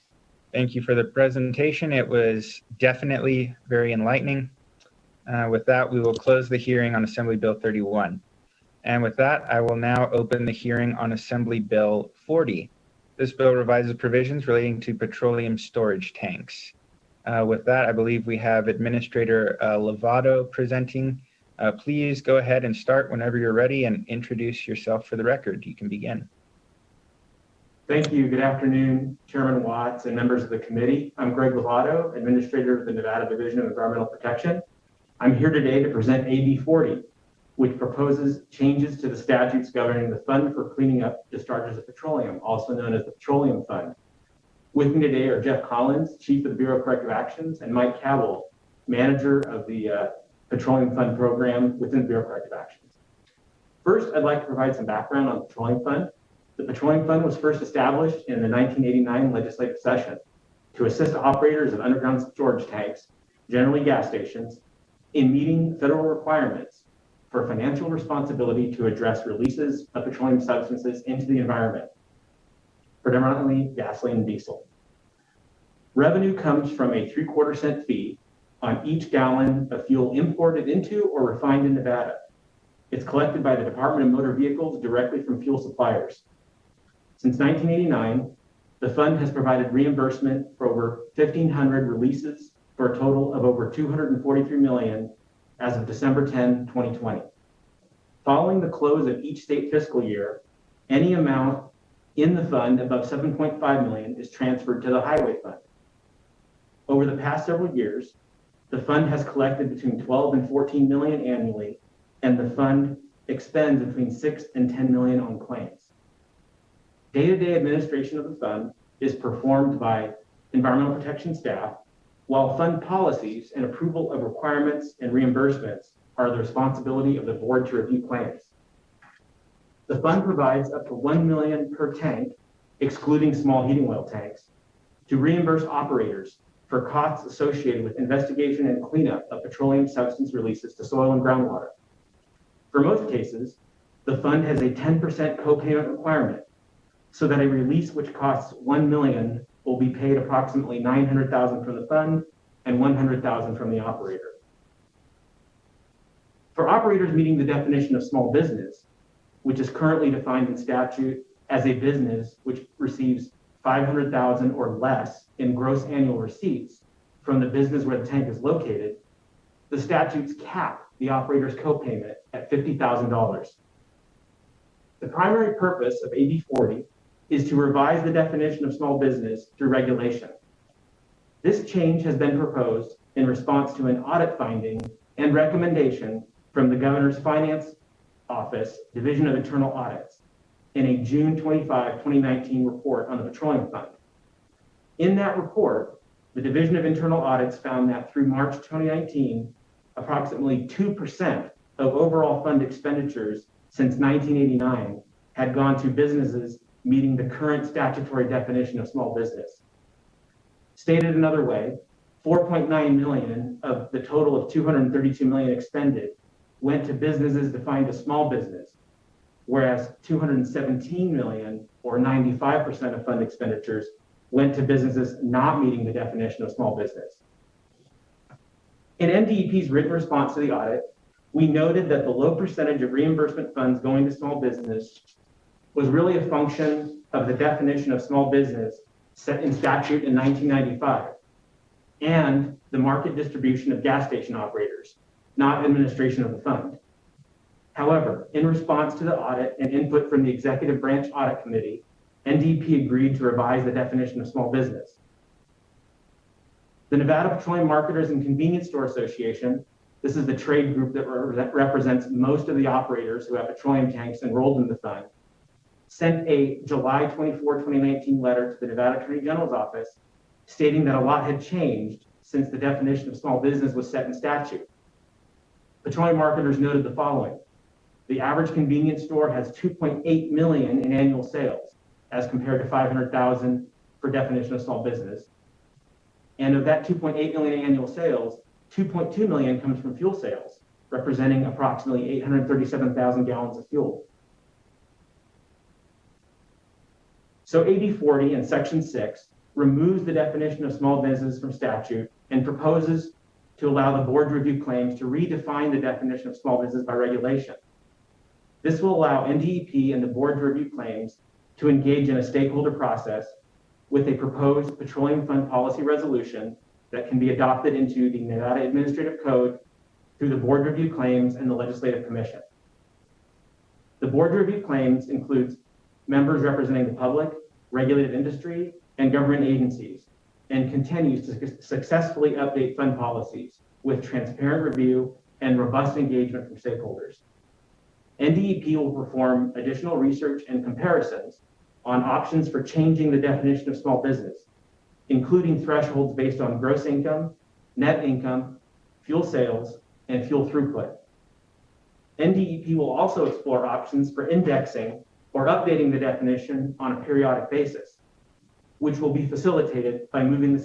Thank you for the presentation. It was definitely very enlightening. With that, we will close the hearing on Assembly Bill 31. And with that, I will now open the hearing on Assembly Bill 40. This bill revises provisions relating to petroleum storage tanks. With that, I believe we have Administrator Lovato presenting. Please go ahead and start whenever you're ready and introduce yourself for the record. You can begin. Thank you. Good afternoon, Chairman Watts and members of the committee. I'm Greg Lovato, Administrator of the Nevada Division of Environmental Protection. I'm here today to present AB 40, which proposes changes to the statutes governing the Fund for Cleaning Up Discharges of Petroleum, also known as the Petroleum Fund. With me today are Jeff Collins, Chief of the Bureau of Corrective Actions, and Mike Cabell, Manager of the Petroleum Fund program within the Bureau of Corrective Actions. First, I'd like to provide some background on the Petroleum Fund. The Petroleum Fund was first established in the 1989 legislative session to assist operators of underground storage tanks, generally gas stations, in meeting federal requirements for financial responsibility to address releases of petroleum substances into the environment, predominantly gasoline and diesel. Revenue comes from a 3/4 cent fee on each gallon of fuel imported into or refined in Nevada. It's collected by the Department of Motor Vehicles directly from fuel suppliers. Since 1989, the fund has provided reimbursement for over 1,500 releases for a total of over $243 million as of December 10, 2020. Following the close of each state fiscal year, any amount in the fund above $7.5 million is transferred to the Highway Fund. Over the past several years, the fund has collected between 12 and 14 million annually, and the fund expends between 6 and 10 million on claims. Day-to-day administration of the fund is performed by environmental protection staff, while fund policies and approval of requirements and reimbursements are the responsibility of the board to review claims. The fund provides up to $1 million per tank, excluding small heating oil tanks, to reimburse operators for costs associated with investigation and cleanup of petroleum substance releases to soil and groundwater. For most cases, the fund has a 10% co-payment requirement, so that a release which costs $1 million will be paid approximately $900,000 from the fund and $100,000 from the operator. For operators meeting the definition of small business, which is currently defined in statute as a business which receives $500,000 or less in gross annual receipts from the business where the tank is located, the statutes cap the operator's co-payment at $50,000. The primary purpose of AB 40 is to revise the definition of small business through regulation. This change has been proposed in response to an audit finding and recommendation from the Governor's Finance Office, Division of Internal Audits, in a June 25, 2019 report on the Petroleum Fund. In that report, the Division of Internal Audits found that through March 2019, approximately 2% of overall fund expenditures since 1989 had gone to businesses meeting the current statutory definition of small business. Stated another way, 4.9 million of the total of 232 million expended went to businesses defined as small business, whereas 217 million, or 95% of fund expenditures, went to businesses not meeting the definition of small business. In NDEP's written response to the audit, we noted that the low percentage of reimbursement funds going to small business was really a function of the definition of small business set in statute in 1995 and the market distribution of gas station operators, not administration of the fund. However, in response to the audit and input from the Executive Branch Audit Committee, NDEP agreed to revise the definition of small business. The Nevada Petroleum Marketers and Convenience Store Association, this is the trade group that represents most of the operators who have petroleum tanks enrolled in the fund, sent a July 24, 2019 letter to the Nevada Attorney General's office stating that a lot had changed since the definition of small business was set in statute. Petroleum marketers noted the following: the average convenience store has 2.8 million in annual sales as compared to 500,000 for definition of small business. And of that 2.8 million in annual sales, 2.2 million comes from fuel sales, representing approximately 837,000 gallons of fuel. So AB 40 in Section 6 removes the definition of small business from statute and proposes to allow the board review claims to redefine the definition of small business by regulation. This will allow NDEP and the board review claims to engage in a stakeholder process with a proposed Petroleum Fund policy resolution that can be adopted into the Nevada Administrative Code through the board review claims and the Legislative Commission. The board review claims includes members representing the public, regulated industry, and government agencies, and continues to successfully update fund policies with transparent review and robust engagement from stakeholders. NDEP will perform additional research and comparisons on options for changing the definition of small business, including thresholds based on gross income, net income, fuel sales, and fuel throughput. NDEP will also explore options for indexing or updating the definition on a periodic basis, which will be facilitated by moving the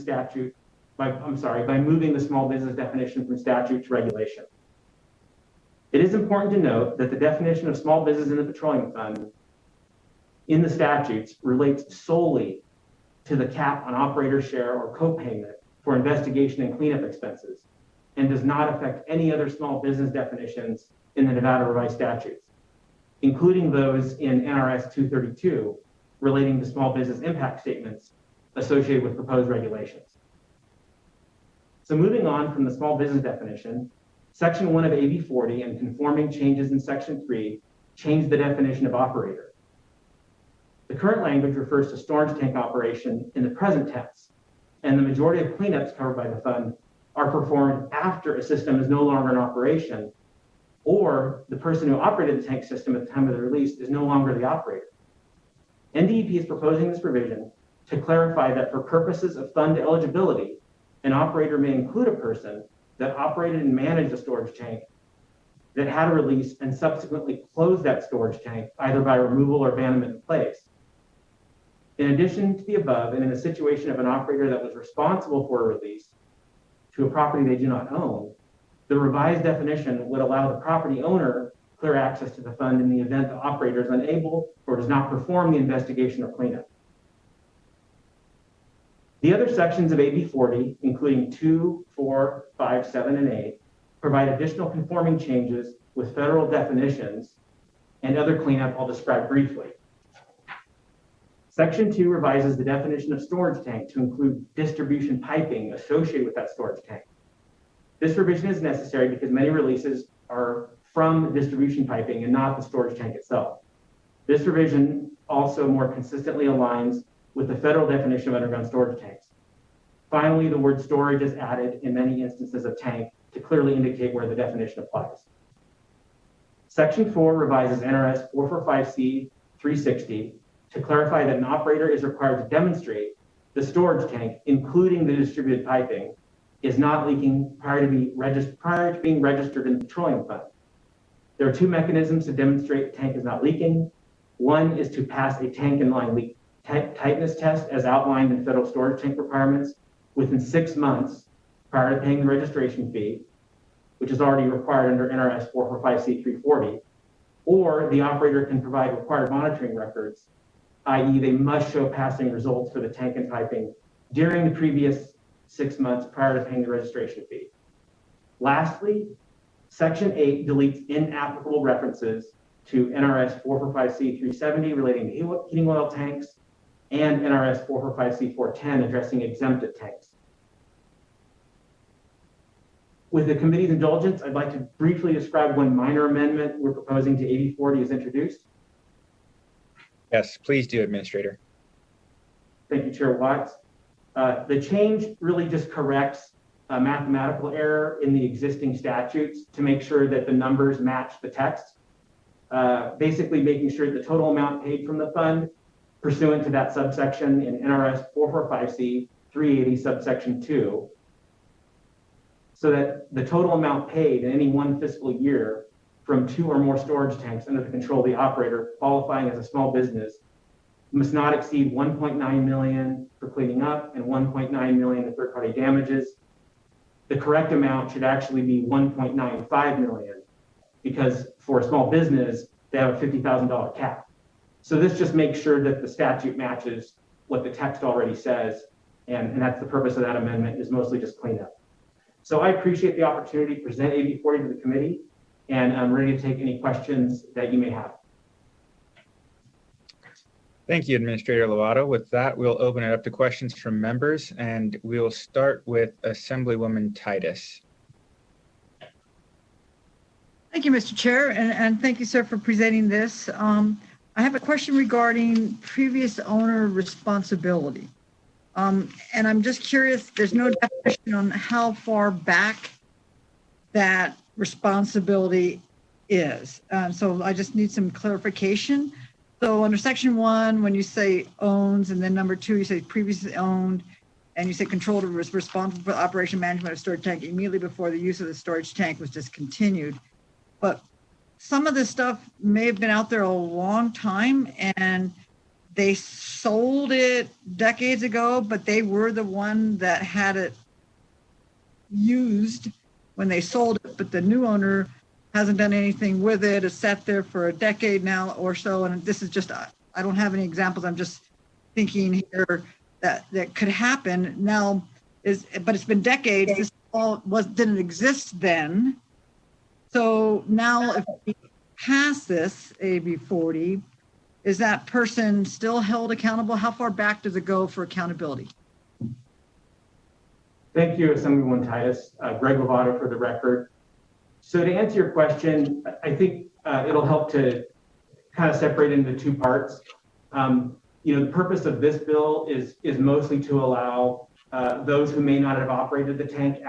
small business definition from statute to regulation. It is important to note that the definition of small business in the Petroleum Fund in the statutes relates solely to the cap on operator share or co-payment for investigation and cleanup expenses, and does not affect any other small business definitions in the Nevada revised statutes, including those in NRS 232 relating to small business impact statements associated with proposed regulations. So moving on from the small business definition, Section 1 of AB 40 and conforming changes in Section 3 changed the definition of operator. The current language refers to storage tank operation in the present tense, and the majority of cleanups covered by the fund are performed after a system is no longer in operation, or the person who operated the tank system at the time of the release is no longer the operator. NDEP is proposing this provision to clarify that for purposes of fund eligibility, an operator may include a person that operated and managed a storage tank that had a release and subsequently closed that storage tank, either by removal or abandonment in place. In addition to the above, and in the situation of an operator that was responsible for a release to a property they do not own, the revised definition would allow the property owner clear access to the fund in the event the operator is unable or does not perform the investigation or cleanup. The other sections of AB 40, including 2, 4, 5, 7, and 8, provide additional conforming changes with federal definitions and other cleanup I'll describe briefly. Section 2 revises the definition of storage tank to include distribution piping associated with that storage tank. This revision is necessary because many releases are from distribution piping and not the storage tank itself. This revision also more consistently aligns with the federal definition of underground storage tanks. Finally, the word storage is added in many instances of tank to clearly indicate where the definition applies. Section 4 revises NRS 445C 360 to clarify that an operator is required to demonstrate the storage tank, including the distributed piping, is not leaking prior to being registered in the Petroleum Fund. There are two mechanisms to demonstrate the tank is not leaking. One is to pass a tank and line leak tightness test as outlined in federal storage tank requirements within 6 months prior to paying the registration fee, which is already required under NRS 445C 340, or the operator can provide required monitoring records, i.e. they must show passing results for the tank and piping during the previous 6 months prior to paying the registration fee. Lastly, Section 8 deletes inapplicable references to NRS 445C 370 relating to heating oil tanks and NRS 445C 410 addressing exempted tanks. With the committee's indulgence, I'd like to briefly describe one minor amendment we're proposing to AB 40 as introduced. Yes, please do, Administrator. Thank you, Chair Watts. The change really just corrects a mathematical error in the existing statutes to make sure that the numbers match the text. Basically making sure the total amount paid from the fund pursuant to that subsection in NRS 445C 380 subsection 2, so that the total amount paid in any one fiscal year from 2 or more storage tanks under the control of the operator qualifying as a small business must not exceed 1.9 million for cleaning up and 1.9 million in third-party damages. The correct amount should actually be 1.95 million because for a small business, they have a $50,000 cap. So this just makes sure that the statute matches what the text already says, and that's the purpose of that amendment, is mostly just cleanup. So I appreciate the opportunity to present AB 40 to the committee, and I'm ready to take any questions that you may have. Thank you, Administrator Lovato. With that, we'll open it up to questions from members, and we'll start with Assemblywoman Titus. Thank you, Mr. Chair, and thank you, sir, for presenting this. I have a question regarding previous owner responsibility. And I'm just curious, there's no definition on how far back that responsibility is. So I just need some clarification. So under section 1, when you say owns, and then number 2, you say previously owned, and you say controller was responsible for the operation management of storage tank immediately before the use of the storage tank was discontinued. But some of this stuff may have been out there a long time and they sold it decades ago, but they were the one that had it used when they sold it, but the new owner hasn't done anything with it. It's sat there for a decade now or so. And this is just, I don't have any examples. I'm just thinking here that could happen now but it's been decades. This all didn't exist then. So now if we pass this AB 40, is that person still held accountable? How far back does it go for accountability? Thank you, Assemblywoman Titus. Greg Lovato for the record. So to answer your question, I think it'll help to kind of separate into 2 parts. The purpose of this bill is mostly to allow those who may not have operated the tank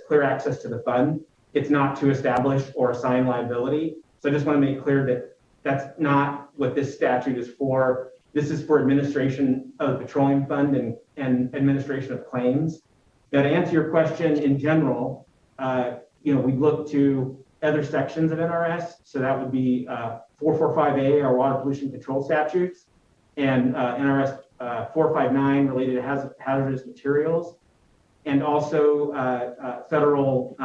clear access to the fund. It's not to establish or assign liability. So I just want to make clear that that's not what this statute is for. This is for administration of the Petroleum Fund and administration of claims. Now, to answer your question in general, we look to other sections of NRS. So that would be 445A, our water pollution control statutes, and NRS 459 related to hazardous materials, and also federal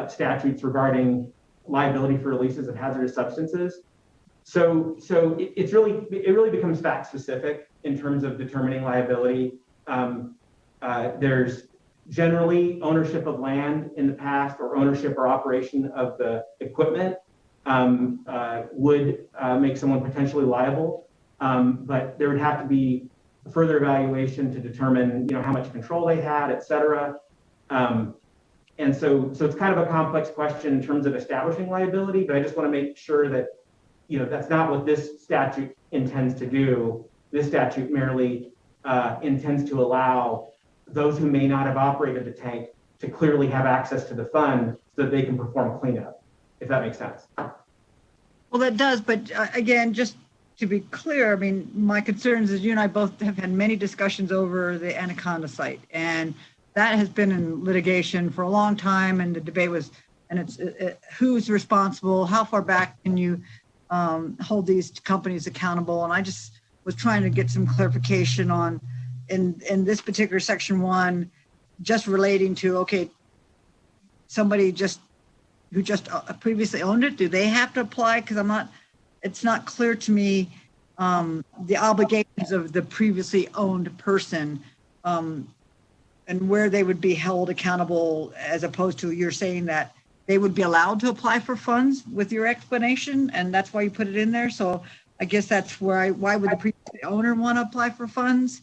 statutes regarding liability for releases of hazardous substances. So it really becomes fact specific in terms of determining liability. There's generally ownership of land in the past, or ownership or operation of the equipment would make someone potentially liable. But there would have to be further evaluation to determine, how much control they had, et cetera. And so it's kind of a complex question in terms of establishing liability, but I just want to make sure that, that's not what this statute intends to do. This statute merely intends to allow those who may not have operated the tank to clearly have access to the fund so that they can perform cleanup, if that makes sense. Well, that does, but again, just to be clear, I mean, my concerns is you and I both have had many discussions over the Anaconda site, and that has been in litigation for a long time, and the debate was, and it's who's responsible, how far back can you hold these companies accountable, and I just was trying to get some clarification on, in this particular section 1, just relating to, okay, somebody who just previously owned it, do they have to apply? Because it's not clear to me the obligations of the previously owned person and where they would be held accountable, as opposed to you're saying that they would be allowed to apply for funds with your explanation, and that's why you put it in there. So I guess that's why would the previous owner want to apply for funds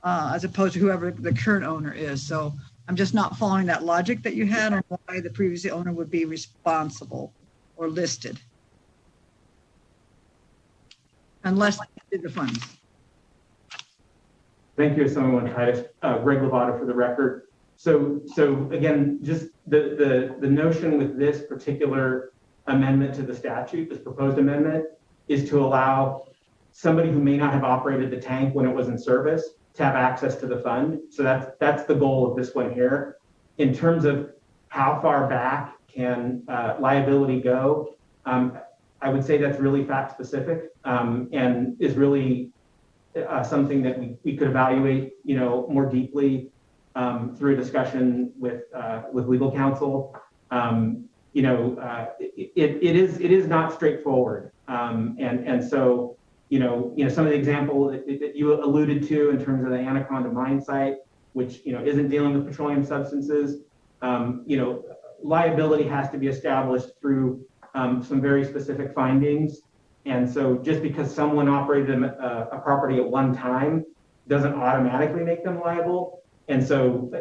as opposed to whoever the current owner is? So I'm just not following that logic that you had on why the previous owner would be responsible or listed. Unless they did the funds. Thank you, Assemblywoman Titus. Greg Lovato for the record. So again, just the notion with this particular amendment to the statute, this proposed amendment, is to allow somebody who may not have operated the tank when it was in service to have access to the fund. So that's the goal of this one here. In terms of how far back can liability go, I would say that's really fact specific and is really something that we could evaluate, more deeply through a discussion with legal counsel. It is not straightforward, and so some of the example that you alluded to in terms of the Anaconda mine site, which isn't dealing with petroleum substances, liability has to be established through some very specific findings. And so just because someone operated a property at one time doesn't automatically make them liable. And so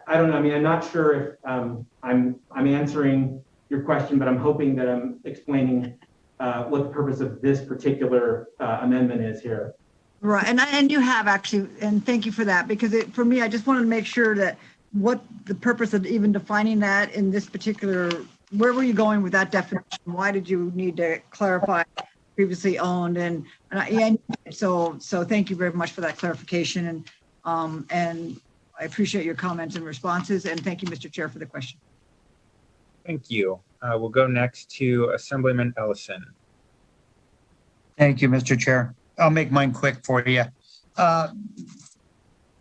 I don't know. I mean, I'm not sure if I'm answering your question, but I'm hoping that I'm explaining what the purpose of this particular amendment is here. Right, and you have actually, and thank you for that, because for me, I just wanted to make sure that what the purpose of even defining that in this particular, where were you going with that definition? Why did you need to clarify previously owned? And so thank you very much for that clarification, and I appreciate your comments and responses, and thank you, Mr. Chair, for the question. Thank you. We'll go next to Assemblyman Ellison. Thank you, Mr. Chair. I'll make mine quick for you.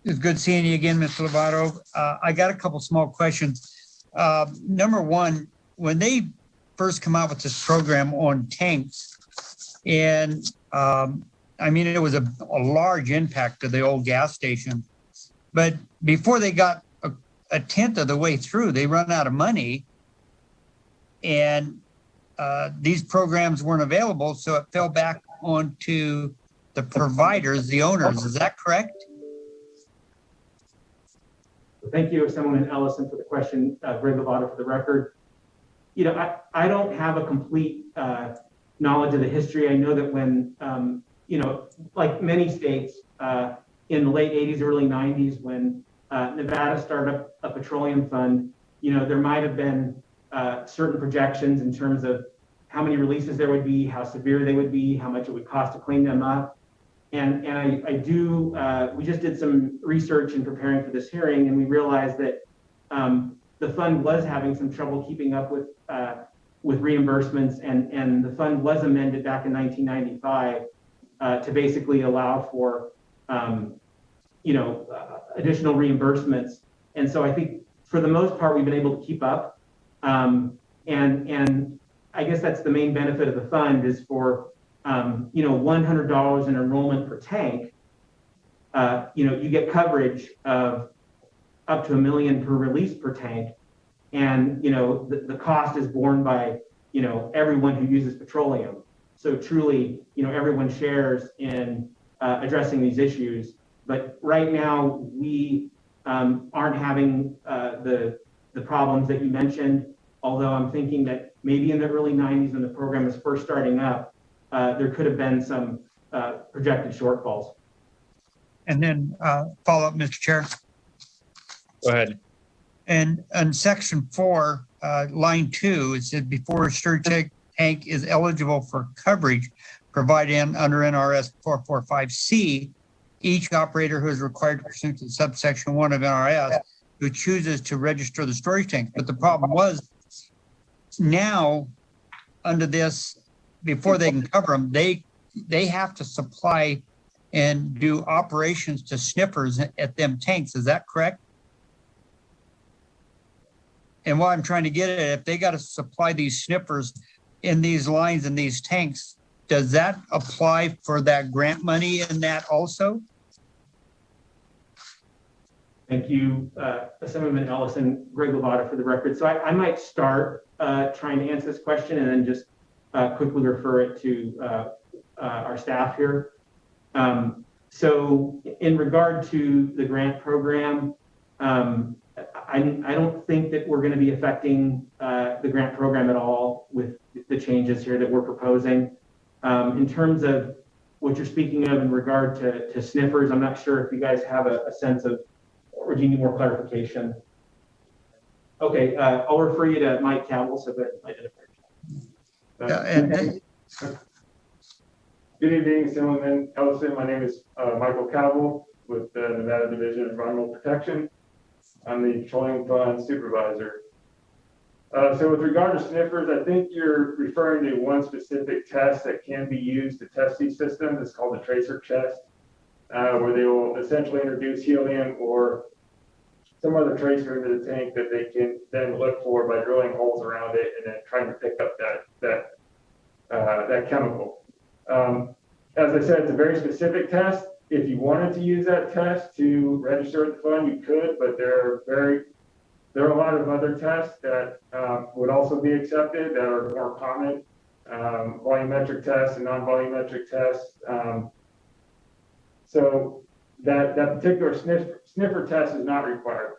It's good seeing you again, Mr. Lovato. I got a couple small questions. Number one, when they first come out with this program on tanks, and I mean, it was a large impact to the old gas station, but before they got a tenth of the way through, they run out of money, and these programs weren't available, so it fell back onto the providers, the owners. Is that correct? Thank you, Assemblyman Ellison, for the question. Greg Lovato for the record. I don't have a complete knowledge of the history. I know that when, like many states in the late 80s, early 90s, when Nevada started up a petroleum fund, there might have been certain projections in terms of how many releases there would be, how severe they would be, how much it would cost to clean them up. And we just did some research in preparing for this hearing, and we realized that the fund was having some trouble keeping up with reimbursements, and the fund was amended back in 1995 to basically allow for additional reimbursements. And so I think for the most part, we've been able to keep up. And I guess that's the main benefit of the fund, is for $100 in enrollment per tank. you get coverage of up to $1 million per release per tank. And, the cost is borne by, everyone who uses petroleum. So truly, everyone shares in addressing these issues. But right now, we aren't having the problems that you mentioned, although I'm thinking that maybe in the early 90s when the program was first starting up, there could have been some projected shortfalls. And then follow up, Mr. Chair. Go ahead. And on section 4, line 2, it said before a storage tank is eligible for coverage provided under NRS 445C, each operator who is required to pursue to subsection 1 of NRS who chooses to register the storage tank. But the problem was now under this, before they can cover them, they have to supply and do operations to sniffers at them tanks. Is that correct? And what I'm trying to get at, if they got to supply these sniffers in these lines and these tanks, does that apply for that grant money in that also? Thank you, Assemblyman Ellison, Greg Lovato for the record. So I might start trying to answer this question and then just quickly refer it to our staff here. So in regard to the grant program, I don't think that we're going to be affecting the grant program at all with the changes here that we're proposing. In terms of what you're speaking of in regard to sniffers, I'm not sure if you guys have a sense of, or do you need more clarification? Okay, I'll refer you to Mike Cowell so that identifier. Good evening, Assemblyman Ellison. My name is Michael Cowell with the Nevada Division of Environmental Protection. I'm the Petroleum Fund Supervisor. So with regard to sniffers, I think you're referring to one specific test that can be used to test these systems. It's called the tracer test, where they will essentially introduce helium or some other tracer into the tank that they can then look for by drilling holes around it and then trying to pick up that chemical. As I said, it's a very specific test. If you wanted to use that test to register at the fund, you could, but there are a lot of other tests that would also be accepted that are more common, volumetric tests and non-volumetric tests. So that particular sniffer test is not required.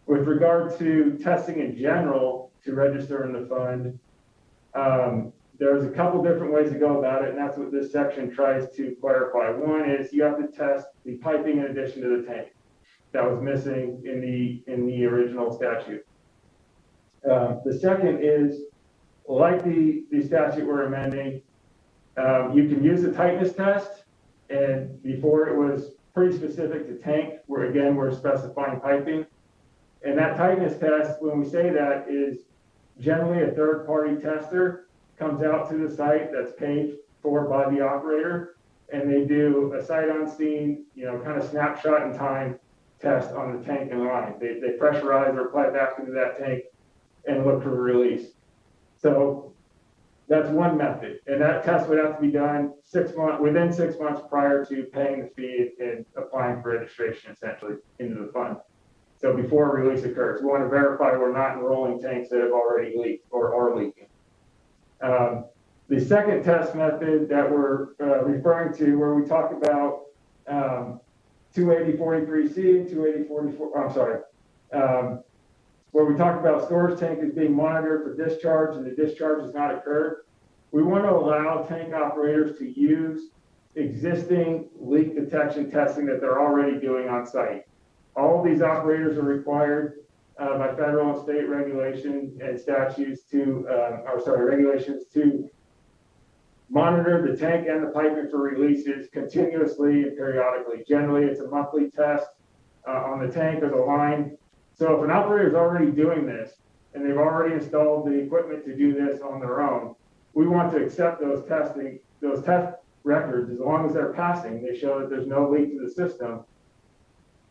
With regard to testing in general to register in the fund, there's a couple different ways to go about it, and that's what this section tries to clarify. One is you have to test the piping in addition to the tank. That was missing in the original statute. The second is, like the statute we're amending, you can use a tightness test, and before it was pretty specific to tank, where again we're specifying piping. And that tightness test, when we say that, is generally a third-party tester comes out to the site that's paid for by the operator, and they do a sight on scene, kind of snapshot in time test on the tank and line. They pressurize or apply back into that tank and look for the release. So that's one method, and that test would have to be done within 6 months prior to paying the fee and applying for registration, essentially, into the fund. So before a release occurs, we want to verify we're not enrolling tanks that have already leaked or are leaking. The second test method that we're referring to, where we talk about 28043C and 28044, where we talk about storage tank is being monitored for discharge and the discharge has not occurred. We want to allow tank operators to use existing leak detection testing that they're already doing on site. All of these operators are required by federal and state regulation and statutes regulations to monitor the tank and the piping for releases continuously and periodically. Generally, it's a monthly test on the tank or the line. So if an operator is already doing this and they've already installed the equipment to do this on their own, we want to accept those test records as long as they're passing. They show that there's no leak to the system,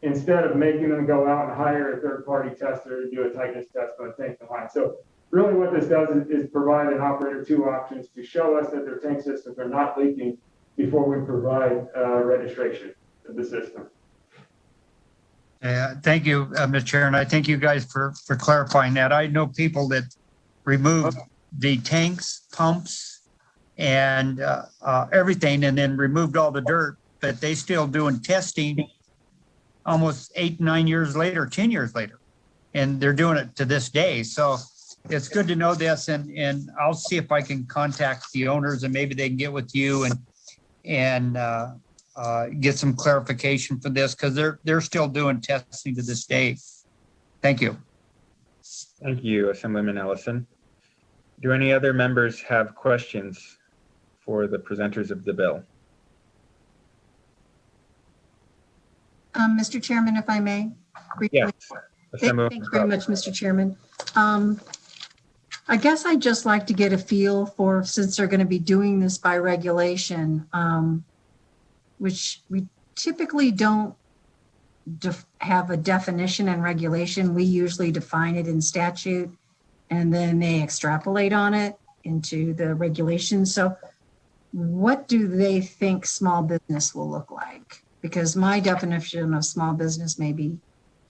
instead of making them go out and hire a third-party tester to do a tightness test on the tank and line. So really what this does is provide an operator two options to show us that their tank systems are not leaking before we provide registration of the system. Thank you, Mr. Chair, and I thank you guys for clarifying that. I know people that remove the tanks, pumps, and everything, and then removed all the dirt, but they still doing testing almost 8, 9 years later, 10 years later, and they're doing it to this day. So it's good to know this, and I'll see if I can contact the owners, and maybe they can get with you and get some clarification for this, because they're still doing testing to this day. Thank you. Thank you, Assemblyman Ellison. Do any other members have questions for the presenters of the bill? Mr. Chairman, if I may? briefly? Yes. Thank you very much, Mr. Chairman. I guess I'd just like to get a feel for, since they're going to be doing this by regulation, which we typically don't have a definition and regulation. We usually define it in statute, and then they extrapolate on it into the regulations. So what do they think small business will look like? Because my definition of small business may be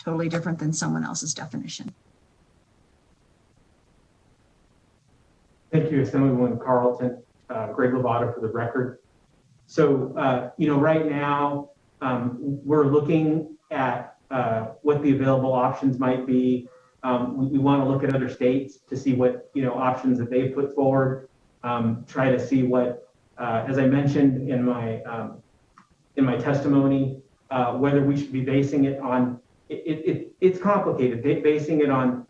totally different than someone else's definition. Thank you, Assemblywoman Carlton. Greg Lovato for the record. So, right now, we're looking at what the available options might be. We want to look at other states to see what, options that they've put forward. Try to see what, as I mentioned in my testimony, whether we should be basing it on, it's complicated, basing it on,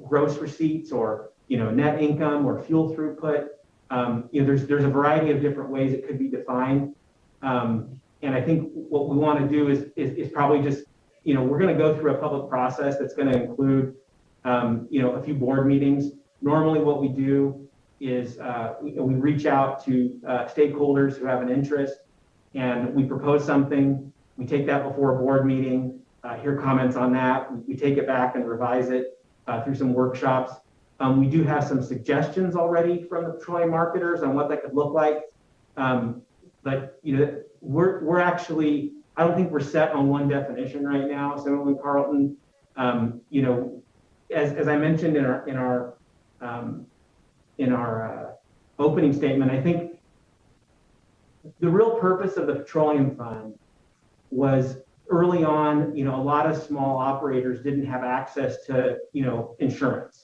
gross receipts or, net income or fuel throughput. There's a variety of different ways it could be defined. And I think what we want to do is probably just, we're going to go through a public process that's going to include, a few board meetings. Normally what we do is we reach out to stakeholders who have an interest, and we propose something. We take that before a board meeting, hear comments on that. We take it back and revise it through some workshops. We do have some suggestions already from the petroleum marketers on what that could look like. But we're actually, I don't think we're set on one definition right now. Assemblyman Carlton, as I mentioned in our opening statement, I think the real purpose of the Petroleum Fund was early on, a lot of small operators didn't have access to, insurance.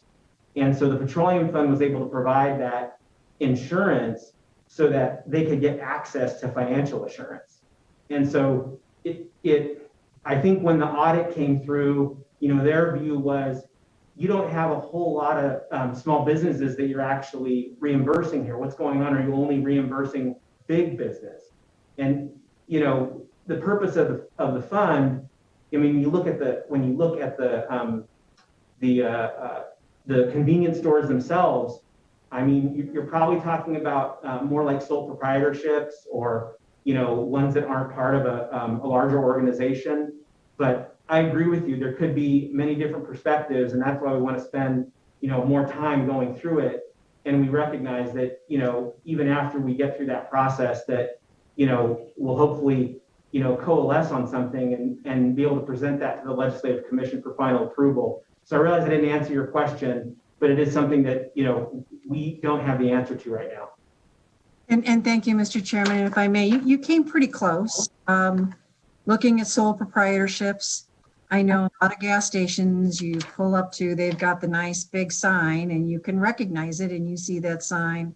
And so the Petroleum Fund was able to provide that insurance so that they could get access to financial assurance. And so I think when the audit came through, their view was, you don't have a whole lot of small businesses that you're actually reimbursing here. What's going on? Are you only reimbursing big business? And, the purpose of the fund, when you look at the convenience stores themselves, you're probably talking about more like sole proprietorships or, ones that aren't part of a larger organization. But I agree with you, there could be many different perspectives, and that's why we want to spend, more time going through it. And we recognize that, even after we get through that process, that, we'll hopefully, coalesce on something and be able to present that to the Legislative Commission for final approval. So I realize I didn't answer your question, but it is something that, we don't have the answer to right now. And thank you, Mr. Chairman. And if I may, you came pretty close. Looking at sole proprietorships, I know a lot of gas stations you pull up to, they've got the nice big sign and you can recognize it, and you see that sign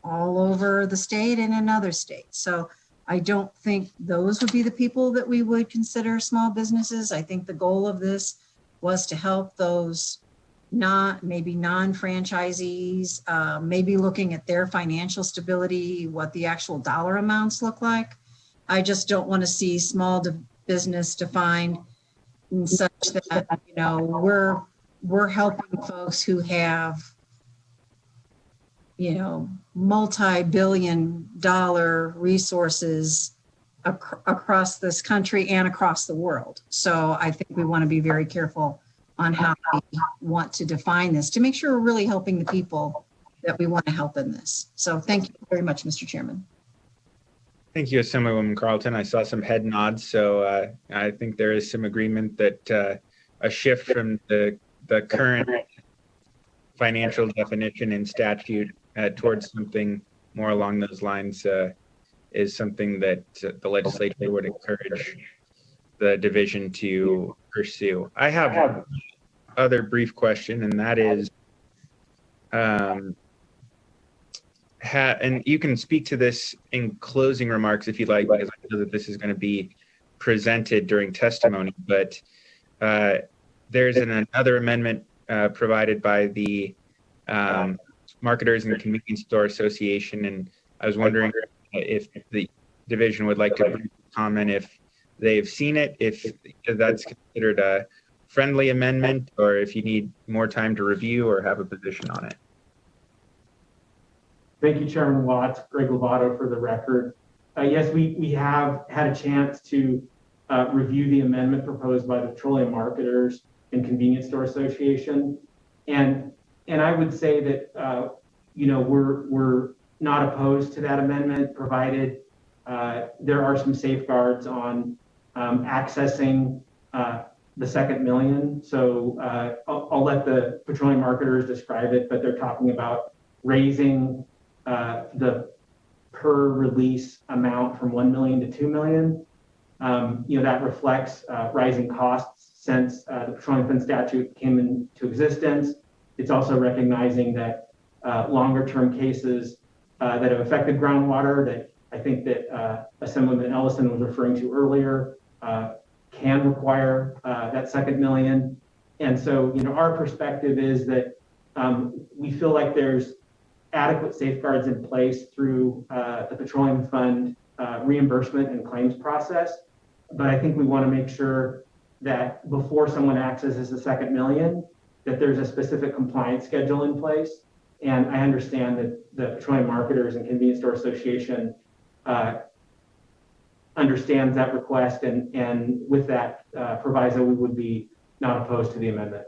all over the state and in other states. So I don't think those would be the people that we would consider small businesses. I think the goal of this was to help those non-franchisees, maybe looking at their financial stability, what the actual dollar amounts look like. I just don't want to see small business defined in such that, we're helping folks who have, multi-billion-dollar resources across this country and across the world. So I think we want to be very careful on how we want to define this to make sure we're really helping the people that we want to help in this. So thank you very much, Mr. Chairman. Thank you, Assemblywoman Carlton. I saw some head nods, so I think there is some agreement that a shift from the current financial definition in statute towards something more along those lines is something that the legislature would encourage the division to pursue. I have other brief question, and that is, and you can speak to this in closing remarks if you'd like, because I know that this is going to be presented during testimony, but there's another amendment provided by the Marketers and Convenience Store Association, and I was wondering if the division would like to briefly comment if they've seen it, if that's considered a friendly amendment, or if you need more time to review or have a position on it. Thank you, Chairman Watts. Greg Lovato for the record. Yes, we have had a chance to review the amendment proposed by the Petroleum Marketers and Convenience Store Association, and I would say that we're not opposed to that amendment, provided there are some safeguards on accessing the second million. So I'll let the petroleum marketers describe it, but they're talking about raising the per release amount from 1 million to 2 million. That reflects rising costs since the Petroleum Fund statute came into existence. It's also recognizing that longer term cases that have affected groundwater that I think that Assemblyman Ellison was referring to earlier can require that second million. And so, our perspective is that we feel like there's adequate safeguards in place through the Petroleum Fund reimbursement and claims process. But I think we want to make sure that before someone accesses the second million, that there's a specific compliance schedule in place. And I understand that the Petroleum Marketers and Convenience Store Association understands that request, and with that proviso, we would be not opposed to the amendment.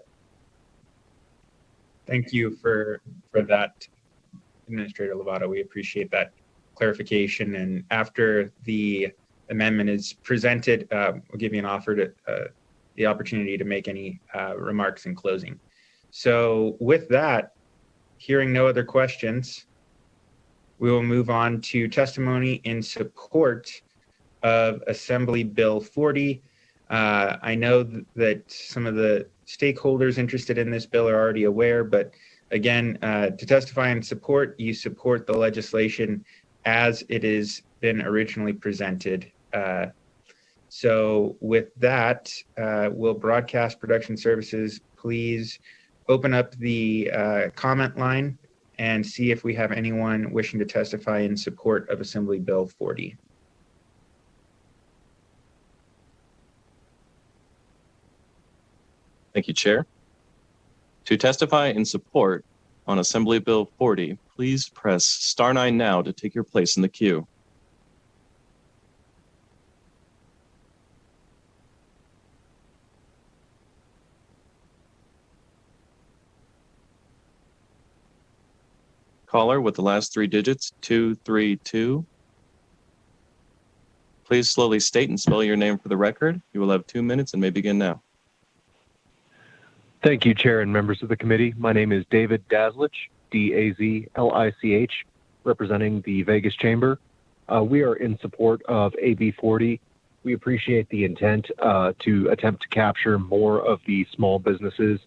Thank you for that, Administrator Lovato. We appreciate that clarification. And after the amendment is presented, we'll give you an offer to the opportunity to make any remarks in closing. So with that, hearing no other questions, we will move on to testimony in support of Assembly Bill 40. I know that some of the stakeholders interested in this bill are already aware, but again, to testify in support, you support the legislation as it has been originally presented. So with that, will Broadcast Production Services please open up the comment line and see if we have anyone wishing to testify in support of Assembly Bill 40. Thank you, Chair. To testify in support on Assembly Bill 40, please press *9 now to take your place in the queue. Caller with the last 3 digits, 232. Please slowly state and spell your name for the record. You will have 2 minutes and may begin now. Thank you, Chair and members of the committee. My name is David Dazlich, D-A-Z-L-I-C-H, representing the Vegas Chamber. We are in support of AB 40. We appreciate the intent to attempt to capture more of the small businesses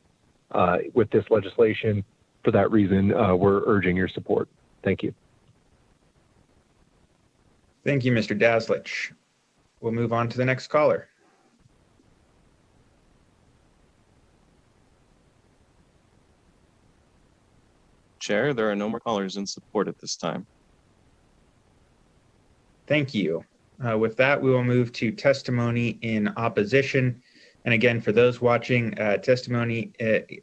with this legislation. For that reason, we're urging your support. Thank you. Thank you, Mr. Dazlich. We'll move on to the next caller. Chair, there are no more callers in support at this time. Thank you. With that, we will move to testimony in opposition. And again, for those watching, testimony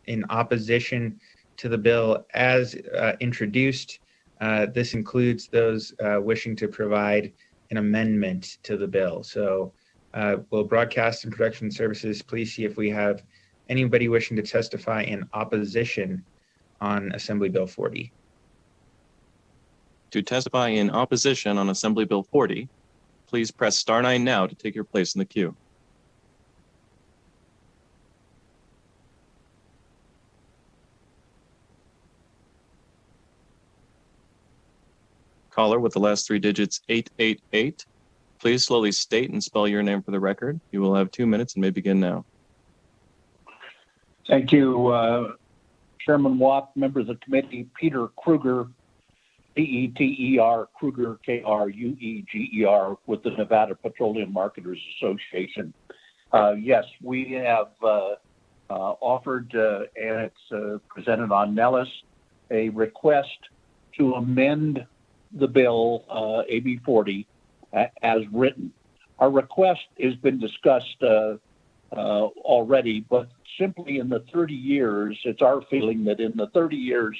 in opposition to the bill as introduced. This includes those wishing to provide an amendment to the bill. So will Broadcast and Production Services please see if we have anybody wishing to testify in opposition on Assembly Bill 40. To testify in opposition on Assembly Bill 40, please press star 9 now to take your place in the queue. Caller with the last 3 digits, 888. Please slowly state and spell your name for the record. You will have 2 minutes and may begin now. Thank you, Chairman Watt, members of the committee, Peter Kruger, Peter Kruger, Krueger, with the Nevada Petroleum Marketers Association. Yes, we have offered, and it's presented on Nellis, a request to amend the bill, AB 40, as written. Our request has been discussed already, but simply in the 30 years, it's our feeling that in the 30 years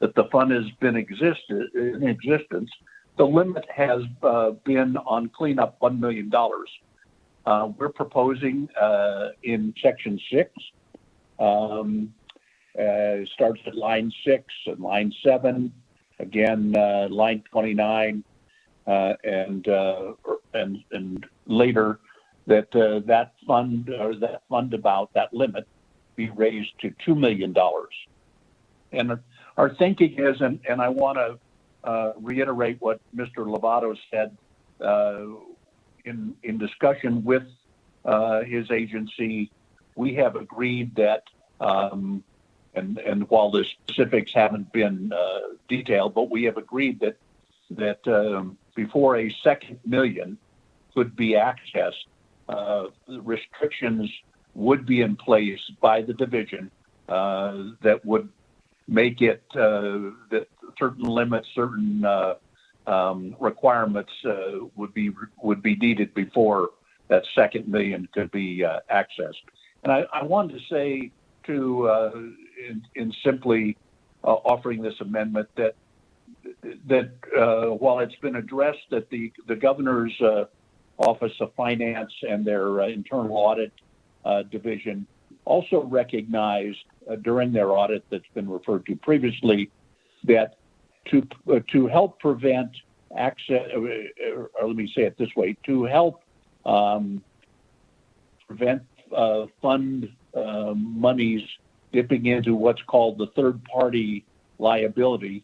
that the fund has been in existence, the limit has been on cleanup $1 million. We're proposing in section 6, starts at line 6 and line 7, again line 29, and later that that fund or that fund about that limit be raised to $2 million. And our thinking is, and I want to reiterate what Mr. Lovato said in discussion with his agency, we have agreed that, and while the specifics haven't been detailed, but we have agreed that before a second million could be accessed, restrictions would be in place by the division that would make it that certain limits, certain requirements would be needed before that second million could be accessed. And I wanted to say in simply offering this amendment that while it's been addressed that the governor's Office of Finance and their internal audit division also recognized during their audit that's been referred to previously that to help prevent access, or let me say it this way, to help prevent fund monies dipping into what's called the third-party liability,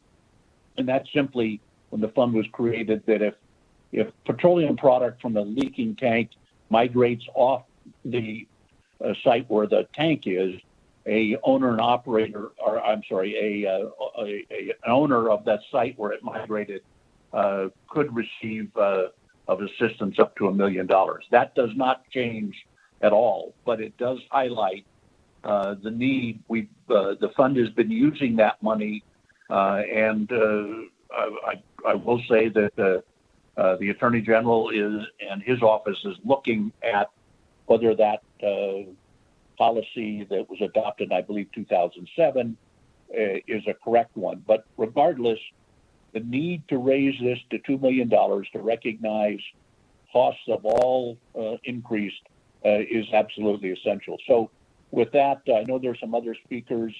and that's simply when the fund was created that if petroleum product from the leaking tank migrates off the site where the tank is, an owner and operator, or I'm sorry, an owner of that site where it migrated could receive of assistance up to $1 million. That does not change at all, but it does highlight the need. The fund has been using that money, and I will say that the Attorney General and his office is looking at whether that policy that was adopted, I believe, 2007, is a correct one. But regardless, the need to raise this to $2 million to recognize costs of all increased is absolutely essential. So with that, I know there's some other speakers,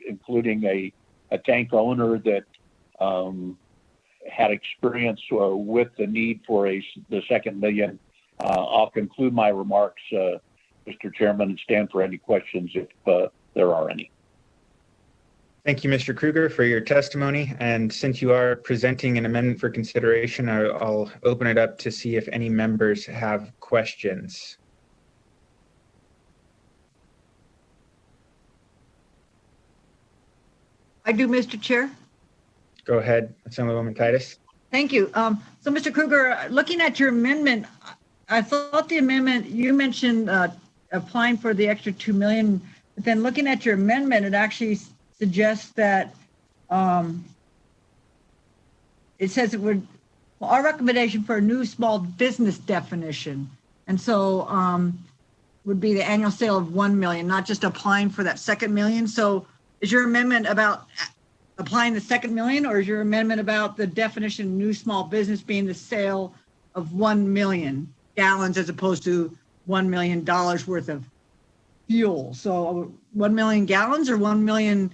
including a tank owner that had experience with the need for the second million. I'll conclude my remarks, Mr. Chairman, and stand for any questions if there are any. Thank you, Mr. Kruger, for your testimony. And since you are presenting an amendment for consideration, I'll open it up to see if any members have questions. I do, Mr. Chair. Go ahead, Assemblywoman Titus. Thank you. So, Mr. Kruger, looking at your amendment, I thought the amendment, you mentioned applying for the extra $2 million, but then looking at your amendment, it actually suggests that it says it would, well, our recommendation for a new small business definition. And so would be the annual sale of 1 million, not just applying for that second million. So is your amendment about applying the second million, or is your amendment about the definition of new small business being the sale of 1 million gallons as opposed to $1 million worth of fuel? So 1 million gallons or $1 million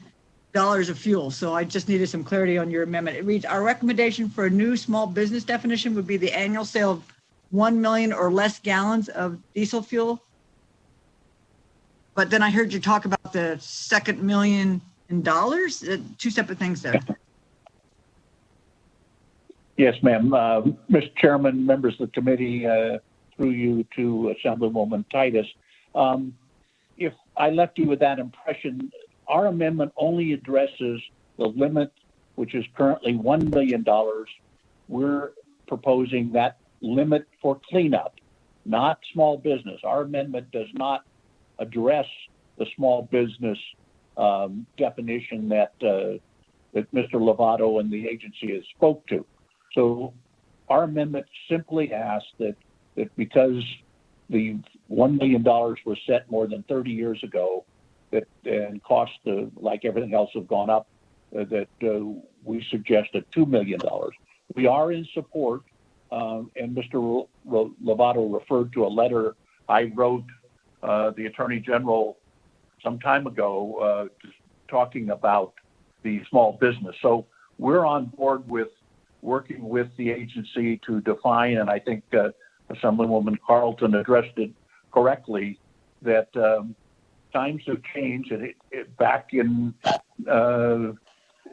of fuel? So I just needed some clarity on your amendment. It reads, our recommendation for a new small business definition would be the annual sale of 1 million or less gallons of diesel fuel. But then I heard you talk about the second million in dollars, two separate things there. Yes, ma'am. Mr. Chairman, members of the committee, through you to Assemblywoman Titus. If I left you with that impression, our amendment only addresses the limit, which is currently $1 million. We're proposing that limit for cleanup, not small business. Our amendment does not address the small business definition that Mr. Lovato and the agency has spoke to. So our amendment simply asks that because the $1 million was set more than 30 years ago, and costs, like everything else, have gone up, that we suggested $2 million. We are in support, and Mr. Lovato referred to a letter I wrote the Attorney General some time ago talking about the small business. So we're on board with working with the agency to define, and I think Assemblywoman Carlton addressed it correctly, that times have changed. And back in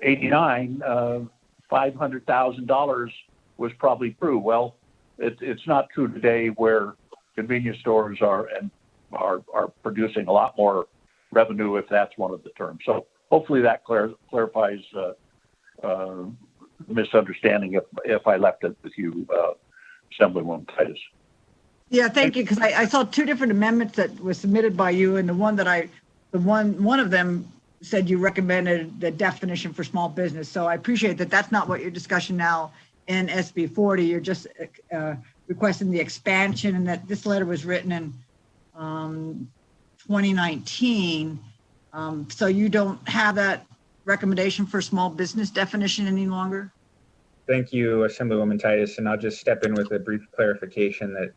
'89, $500,000 was probably true. Well, it's not true today, where convenience stores are producing a lot more revenue, if that's one of the terms. So hopefully that clarifies misunderstanding if I left it with you, Assemblywoman Titus. Yeah, thank you, because I saw two different amendments that were submitted by you, and one of them said you recommended the definition for small business. So I appreciate that that's not what your discussion now in SB 40. You're just requesting the expansion, and that this letter was written in 2019. So you don't have that recommendation for small business definition any longer? Thank you, Assemblywoman Titus, and I'll just step in with a brief clarification that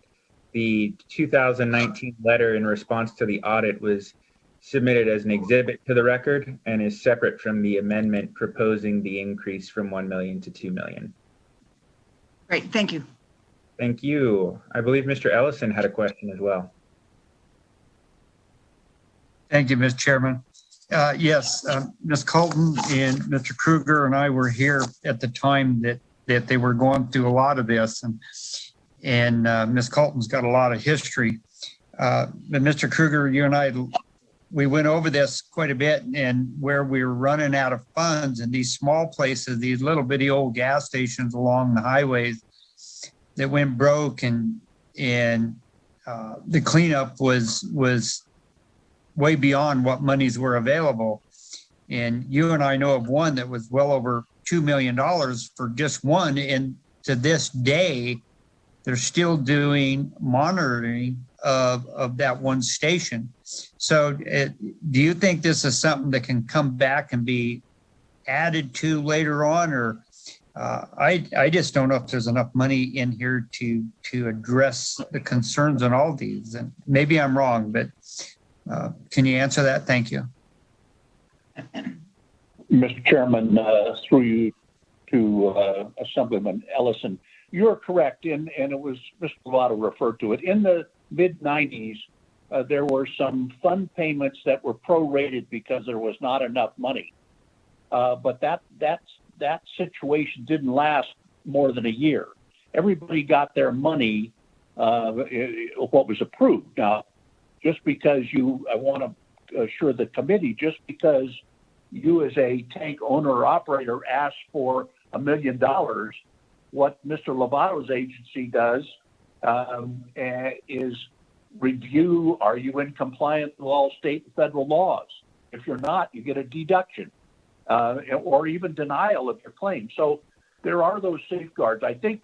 the 2019 letter in response to the audit was submitted as an exhibit to the record and is separate from the amendment proposing the increase from 1 million to 2 million. Great, thank you. Thank you. I believe Mr. Ellison had a question as well. Thank you, Mr. Chairman. Yes, Ms. Colton and Mr. Kruger and I were here at the time that they were going through a lot of this, and Ms. Colton's got a lot of history. But Mr. Kruger, you and I, we went over this quite a bit, and where we were running out of funds in these small places, these little bitty old gas stations along the highways that went broke, and the cleanup was way beyond what monies were available. And you and I know of one that was well over $2 million for just one. And to this day, they're still doing monitoring of that one station. So do you think this is something that can come back and be added to later on? Or I just don't know if there's enough money in here to address the concerns on all these. And maybe I'm wrong, but can you answer that? Thank you. Mr. Chairman, through you to Assemblyman Ellison, you're correct, and it was Mr. Lovato referred to it. In the mid-'90s, there were some fund payments that were prorated because there was not enough money. But that situation didn't last more than a year. Everybody got their money, what was approved. Now, just because I want to assure the committee, just because you as a tank owner or operator ask for $1 million, what Mr. Lovato's agency does is review, are you in compliance with all state and federal laws? If you're not, you get a deduction or even denial of your claim. So there are those safeguards. I think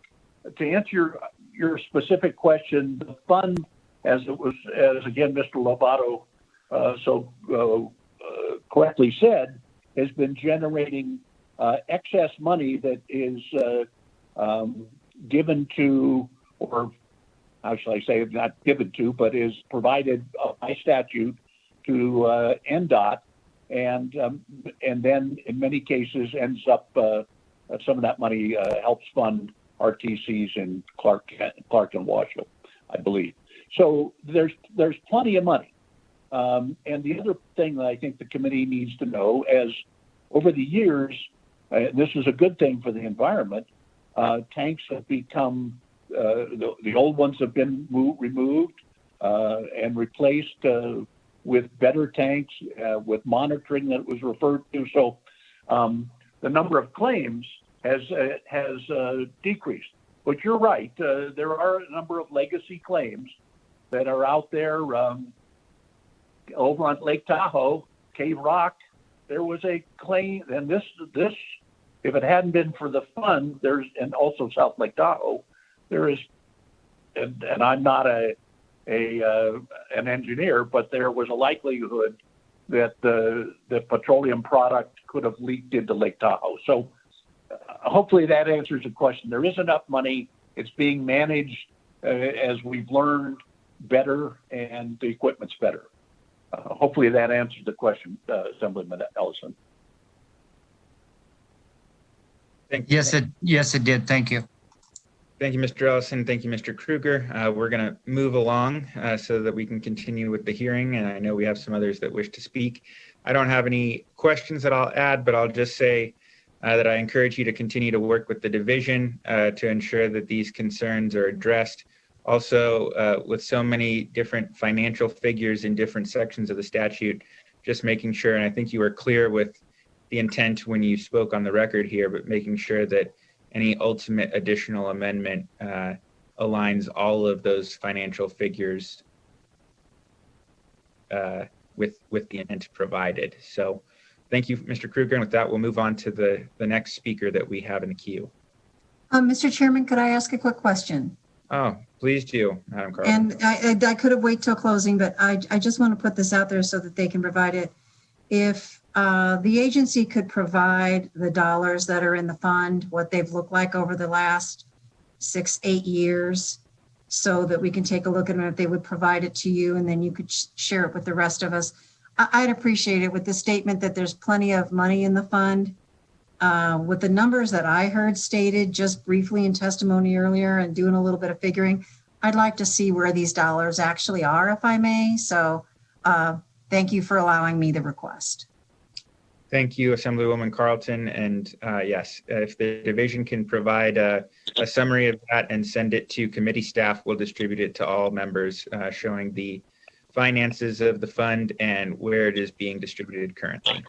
to answer your specific question, the fund, as again Mr. Lovato correctly said, has been generating excess money that is given to, or how shall I say, not given to, but is provided by statute to NDOT, and then in many cases ends up some of that money helps fund RTCs in Clark and Washoe, I believe. So there's plenty of money. And the other thing that I think the committee needs to know, as over the years, this is a good thing for the environment, tanks have become, the old ones have been removed and replaced with better tanks, with monitoring that was referred to. So the number of claims has decreased. But you're right, there are a number of legacy claims that are out there. Over on Lake Tahoe, Cave Rock, there was a claim, and this, if it hadn't been for the fund, and also South Lake Tahoe, there is, and I'm not an engineer, but there was a likelihood that the petroleum product could have leaked into Lake Tahoe. So hopefully that answers the question. There is enough money. It's being managed as we've learned better, and the equipment's better. Hopefully that answers the question, Assemblyman Ellison. Yes, it did. Thank you. Thank you, Mr. Ellison. Thank you, Mr. Kruger. We're going to move along so that we can continue with the hearing. And I know we have some others that wish to speak. I don't have any questions that I'll add, but I'll just say that I encourage you to continue to work with the division to ensure that these concerns are addressed. Also, with so many different financial figures in different sections of the statute, just making sure, and I think you were clear with the intent when you spoke on the record here, but making sure that any ultimate additional amendment aligns all of those financial figures with the intent provided. So thank you, Mr. Kruger. And with that, we'll move on to the next speaker that we have in the queue. Mr. Chairman, could I ask a quick question? Oh, please do, Madam Carlton. And I could have waited till closing, but I just want to put this out there so that they can provide it. If the agency could provide the dollars that are in the fund, what they've looked like over the last 6-8 years, so that we can take a look at them, if they would provide it to you, and then you could share it with the rest of us. I'd appreciate it, with the statement that there's plenty of money in the fund. With the numbers that I heard stated just briefly in testimony earlier and doing a little bit of figuring, I'd like to see where these dollars actually are, if I may. So thank you for allowing me the request. Thank you, Assemblywoman Carlton. And yes, if the division can provide a summary of that and send it to committee staff, we'll distribute it to all members, showing the finances of the fund and where it is being distributed currently.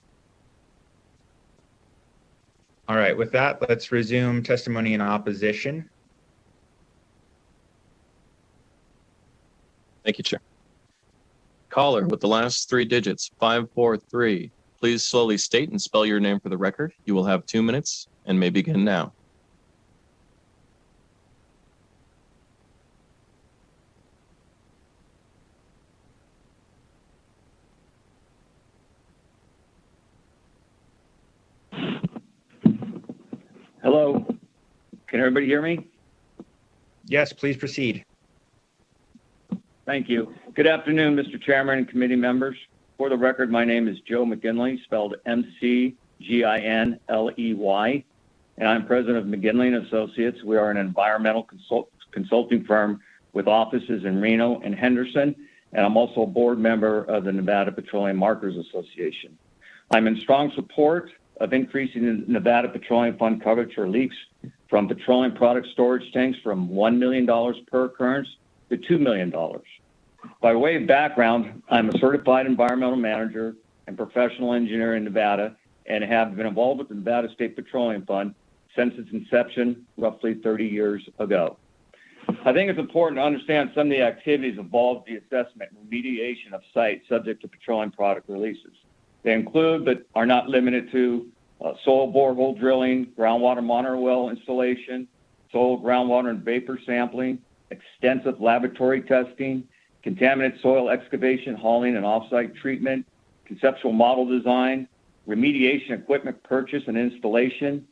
All right, with that, let's resume testimony in opposition. Thank you, Chair. Caller with the last 3 digits, 543. Please slowly state and spell your name for the record. You will have 2 minutes and may begin now. Hello, can everybody hear me? Yes, please proceed. Thank you. Good afternoon, Mr. Chairman and committee members. For the record, my name is Joe McGinley, spelled M-C-G-I-N-L-E-Y, and I'm president of McGinley & Associates. We are an environmental consulting firm with offices in Reno and Henderson, and I'm also a board member of the Nevada Petroleum Markers Association. I'm in strong support of increasing the Nevada Petroleum Fund coverage for leaks from petroleum product storage tanks from $1 million per occurrence to $2 million. By way of background, I'm a certified environmental manager and professional engineer in Nevada, and have been involved with the Nevada State Petroleum Fund since its inception roughly 30 years ago. I think it's important to understand some of the activities involved in the assessment and remediation of sites subject to petroleum product releases. They include, but are not limited to, soil borehole drilling, groundwater monitor well installation, soil, groundwater, and vapor sampling, extensive laboratory testing, contaminant soil excavation, hauling, and offsite treatment, conceptual model design, remediation equipment purchase and installation,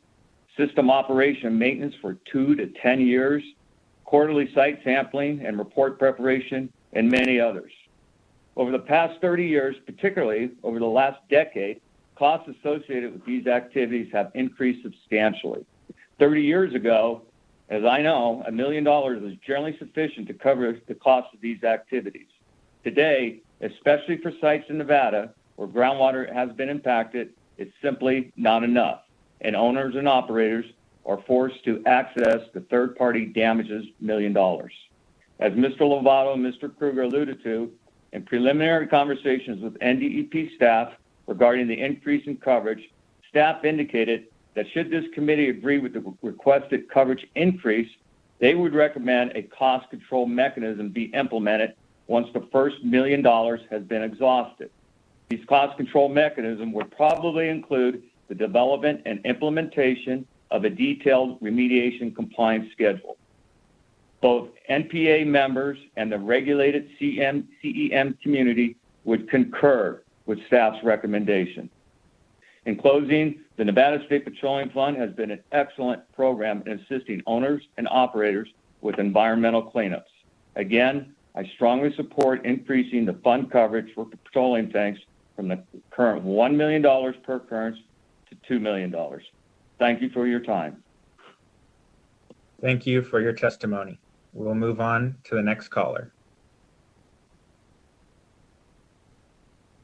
system operation and maintenance for 2 to 10 years, quarterly site sampling and report preparation, and many others. Over the past 30 years, particularly over the last decade, costs associated with these activities have increased substantially. 30 years ago, As I know, $1 million is generally sufficient to cover the cost of these activities. Today, especially for sites in Nevada where groundwater has been impacted, it's simply not enough, and owners and operators are forced to access the third-party damages $1 million. As Mr. Lovato and Mr. Kruger alluded to, in preliminary conversations with NDEP staff regarding the increase in coverage, staff indicated that should this committee agree with the requested coverage increase, they would recommend a cost control mechanism be implemented once the first $1 million has been exhausted. These cost control mechanisms would probably include the development and implementation of a detailed remediation compliance schedule. Both NPA members and the regulated CEM community would concur with staff's recommendation. In closing, the Nevada State Petroleum Fund has been an excellent program in assisting owners and operators with environmental cleanups. Again, I strongly support increasing the fund coverage for petroleum tanks from the current $1 million per occurrence to $2 million. Thank you for your time. Thank you for your testimony. We'll move on to the next caller.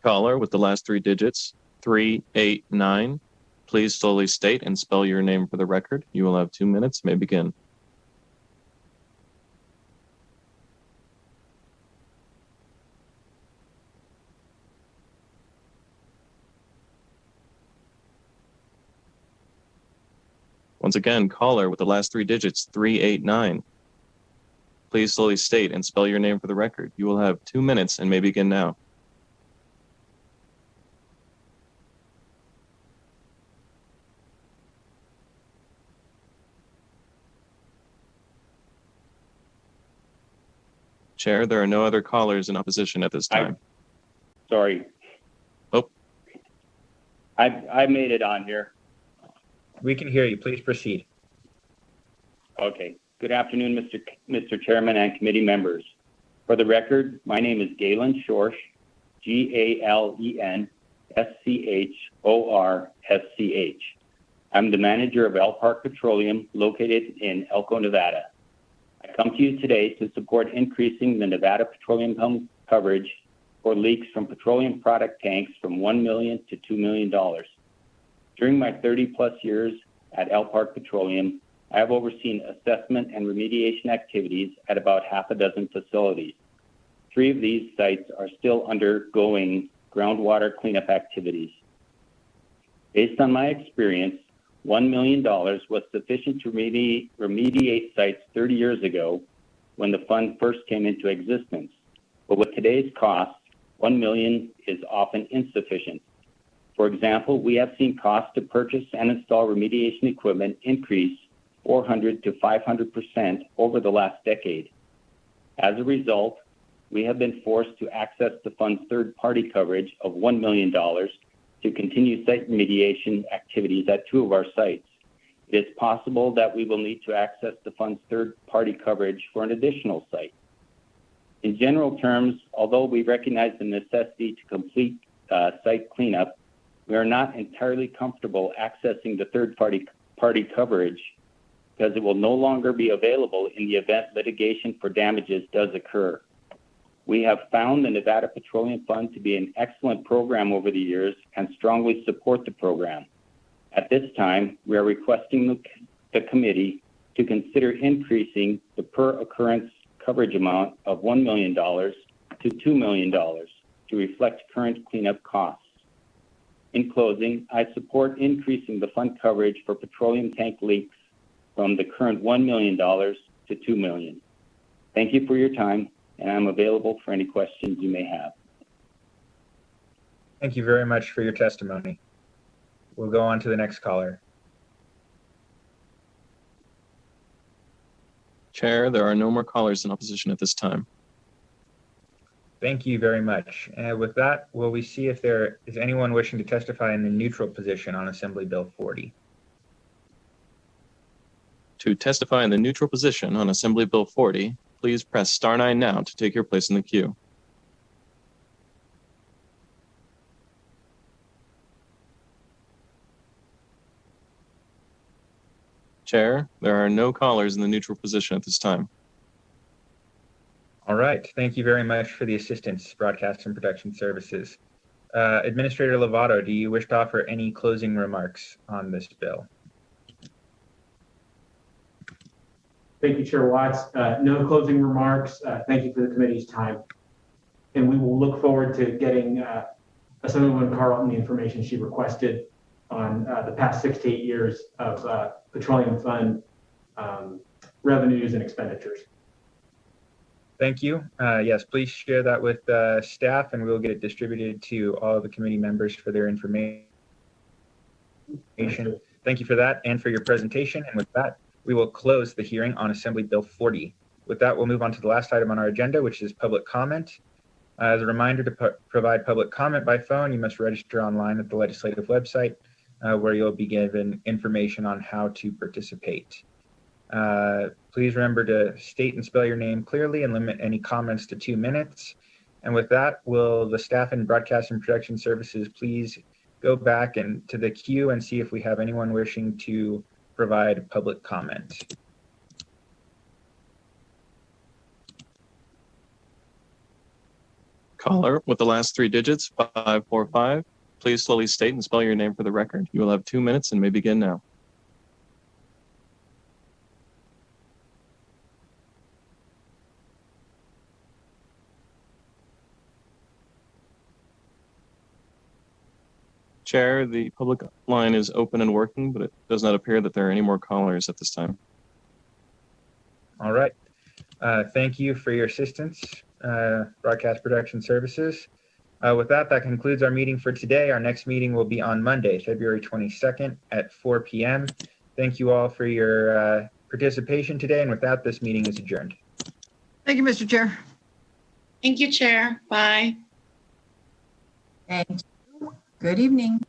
Caller with the last three digits, 389. Please slowly state and spell your name for the record. You will have 2 minutes. May begin. Once again, caller with the last three digits, 389. Please slowly state and spell your name for the record. You will have 2 minutes and may begin now. Chair, there are no other callers in opposition at this time. Sorry. Oh. I made it on here. We can hear you. Please proceed. Okay. Good afternoon, Mr. Chairman and committee members. For the record, my name is Galen Schorsch, Galen Schorsch. I'm the manager of El Park Petroleum located in Elko, Nevada. I come to you today to support increasing the Nevada Petroleum Fund coverage for leaks from petroleum product tanks from $1 million to $2 million. During my 30-plus years at El Park Petroleum, I have overseen assessment and remediation activities at about half a dozen facilities. 3 of these sites are still undergoing groundwater cleanup activities. Based on my experience, $1 million was sufficient to remediate sites 30 years ago when the fund first came into existence. But with today's costs, $1 million is often insufficient. For example, we have seen costs to purchase and install remediation equipment increase 400 to 500% over the last decade. As a result, we have been forced to access the fund's third-party coverage of $1 million to continue site remediation activities at 2 of our sites. It is possible that we will need to access the fund's third-party coverage for an additional site. In general terms, although we recognize the necessity to complete site cleanup, we are not entirely comfortable accessing the third-party coverage because it will no longer be available in the event litigation for damages does occur. We have found the Nevada Petroleum Fund to be an excellent program over the years and strongly support the program. At this time, we are requesting the committee to consider increasing the per occurrence coverage amount of $1 million to $2 million to reflect current cleanup costs. In closing, I support increasing the fund coverage for petroleum tank leaks from the current $1 million to $2 million. Thank you for your time, and I'm available for any questions you may have. Thank you very much for your testimony. We'll go on to the next caller. Chair, there are no more callers in opposition at this time. Thank you very much. With that, will we see if there is anyone wishing to testify in the neutral position on Assembly Bill 40? To testify in the neutral position on Assembly Bill 40, please press *9 now to take your place in the queue. Chair, there are no callers in the neutral position at this time. All right. Thank you very much for the assistance, Broadcast and Production Services. Administrator Lovato, do you wish to offer any closing remarks on this bill? Thank you, Chair Watts. No closing remarks. Thank you for the committee's time. And we will look forward to getting Assemblywoman Carlton the information she requested on the past 6 to 8 years of Petroleum Fund revenues and expenditures. Thank you. Yes, please share that with staff and we'll get it distributed to all of the committee members for their information. Thank you for that and for your presentation. And with that, we will close the hearing on Assembly Bill 40. With that, we'll move on to the last item on our agenda, which is public comment. As a reminder, to provide public comment by phone, you must register online at the legislative website, where you'll be given information on how to participate. Please remember to state and spell your name clearly and limit any comments to 2 minutes. And with that, will the staff in Broadcast and Production Services please go back to the queue and see if we have anyone wishing to provide public comment. Caller with the last 3 digits, 545. Please slowly state and spell your name for the record. You will have 2 minutes and may begin now. Chair, the public line is open and working, but it does not appear that there are any more callers at this time. All right. Thank you for your assistance, Broadcast Production Services. With that concludes our meeting for today. Our next meeting will be on Monday, February 22nd at 4 p.m. Thank you all for your participation today. And with that, this meeting is adjourned. Thank you, Mr. Chair. Thank you, Chair. Bye. Thank you. Good evening.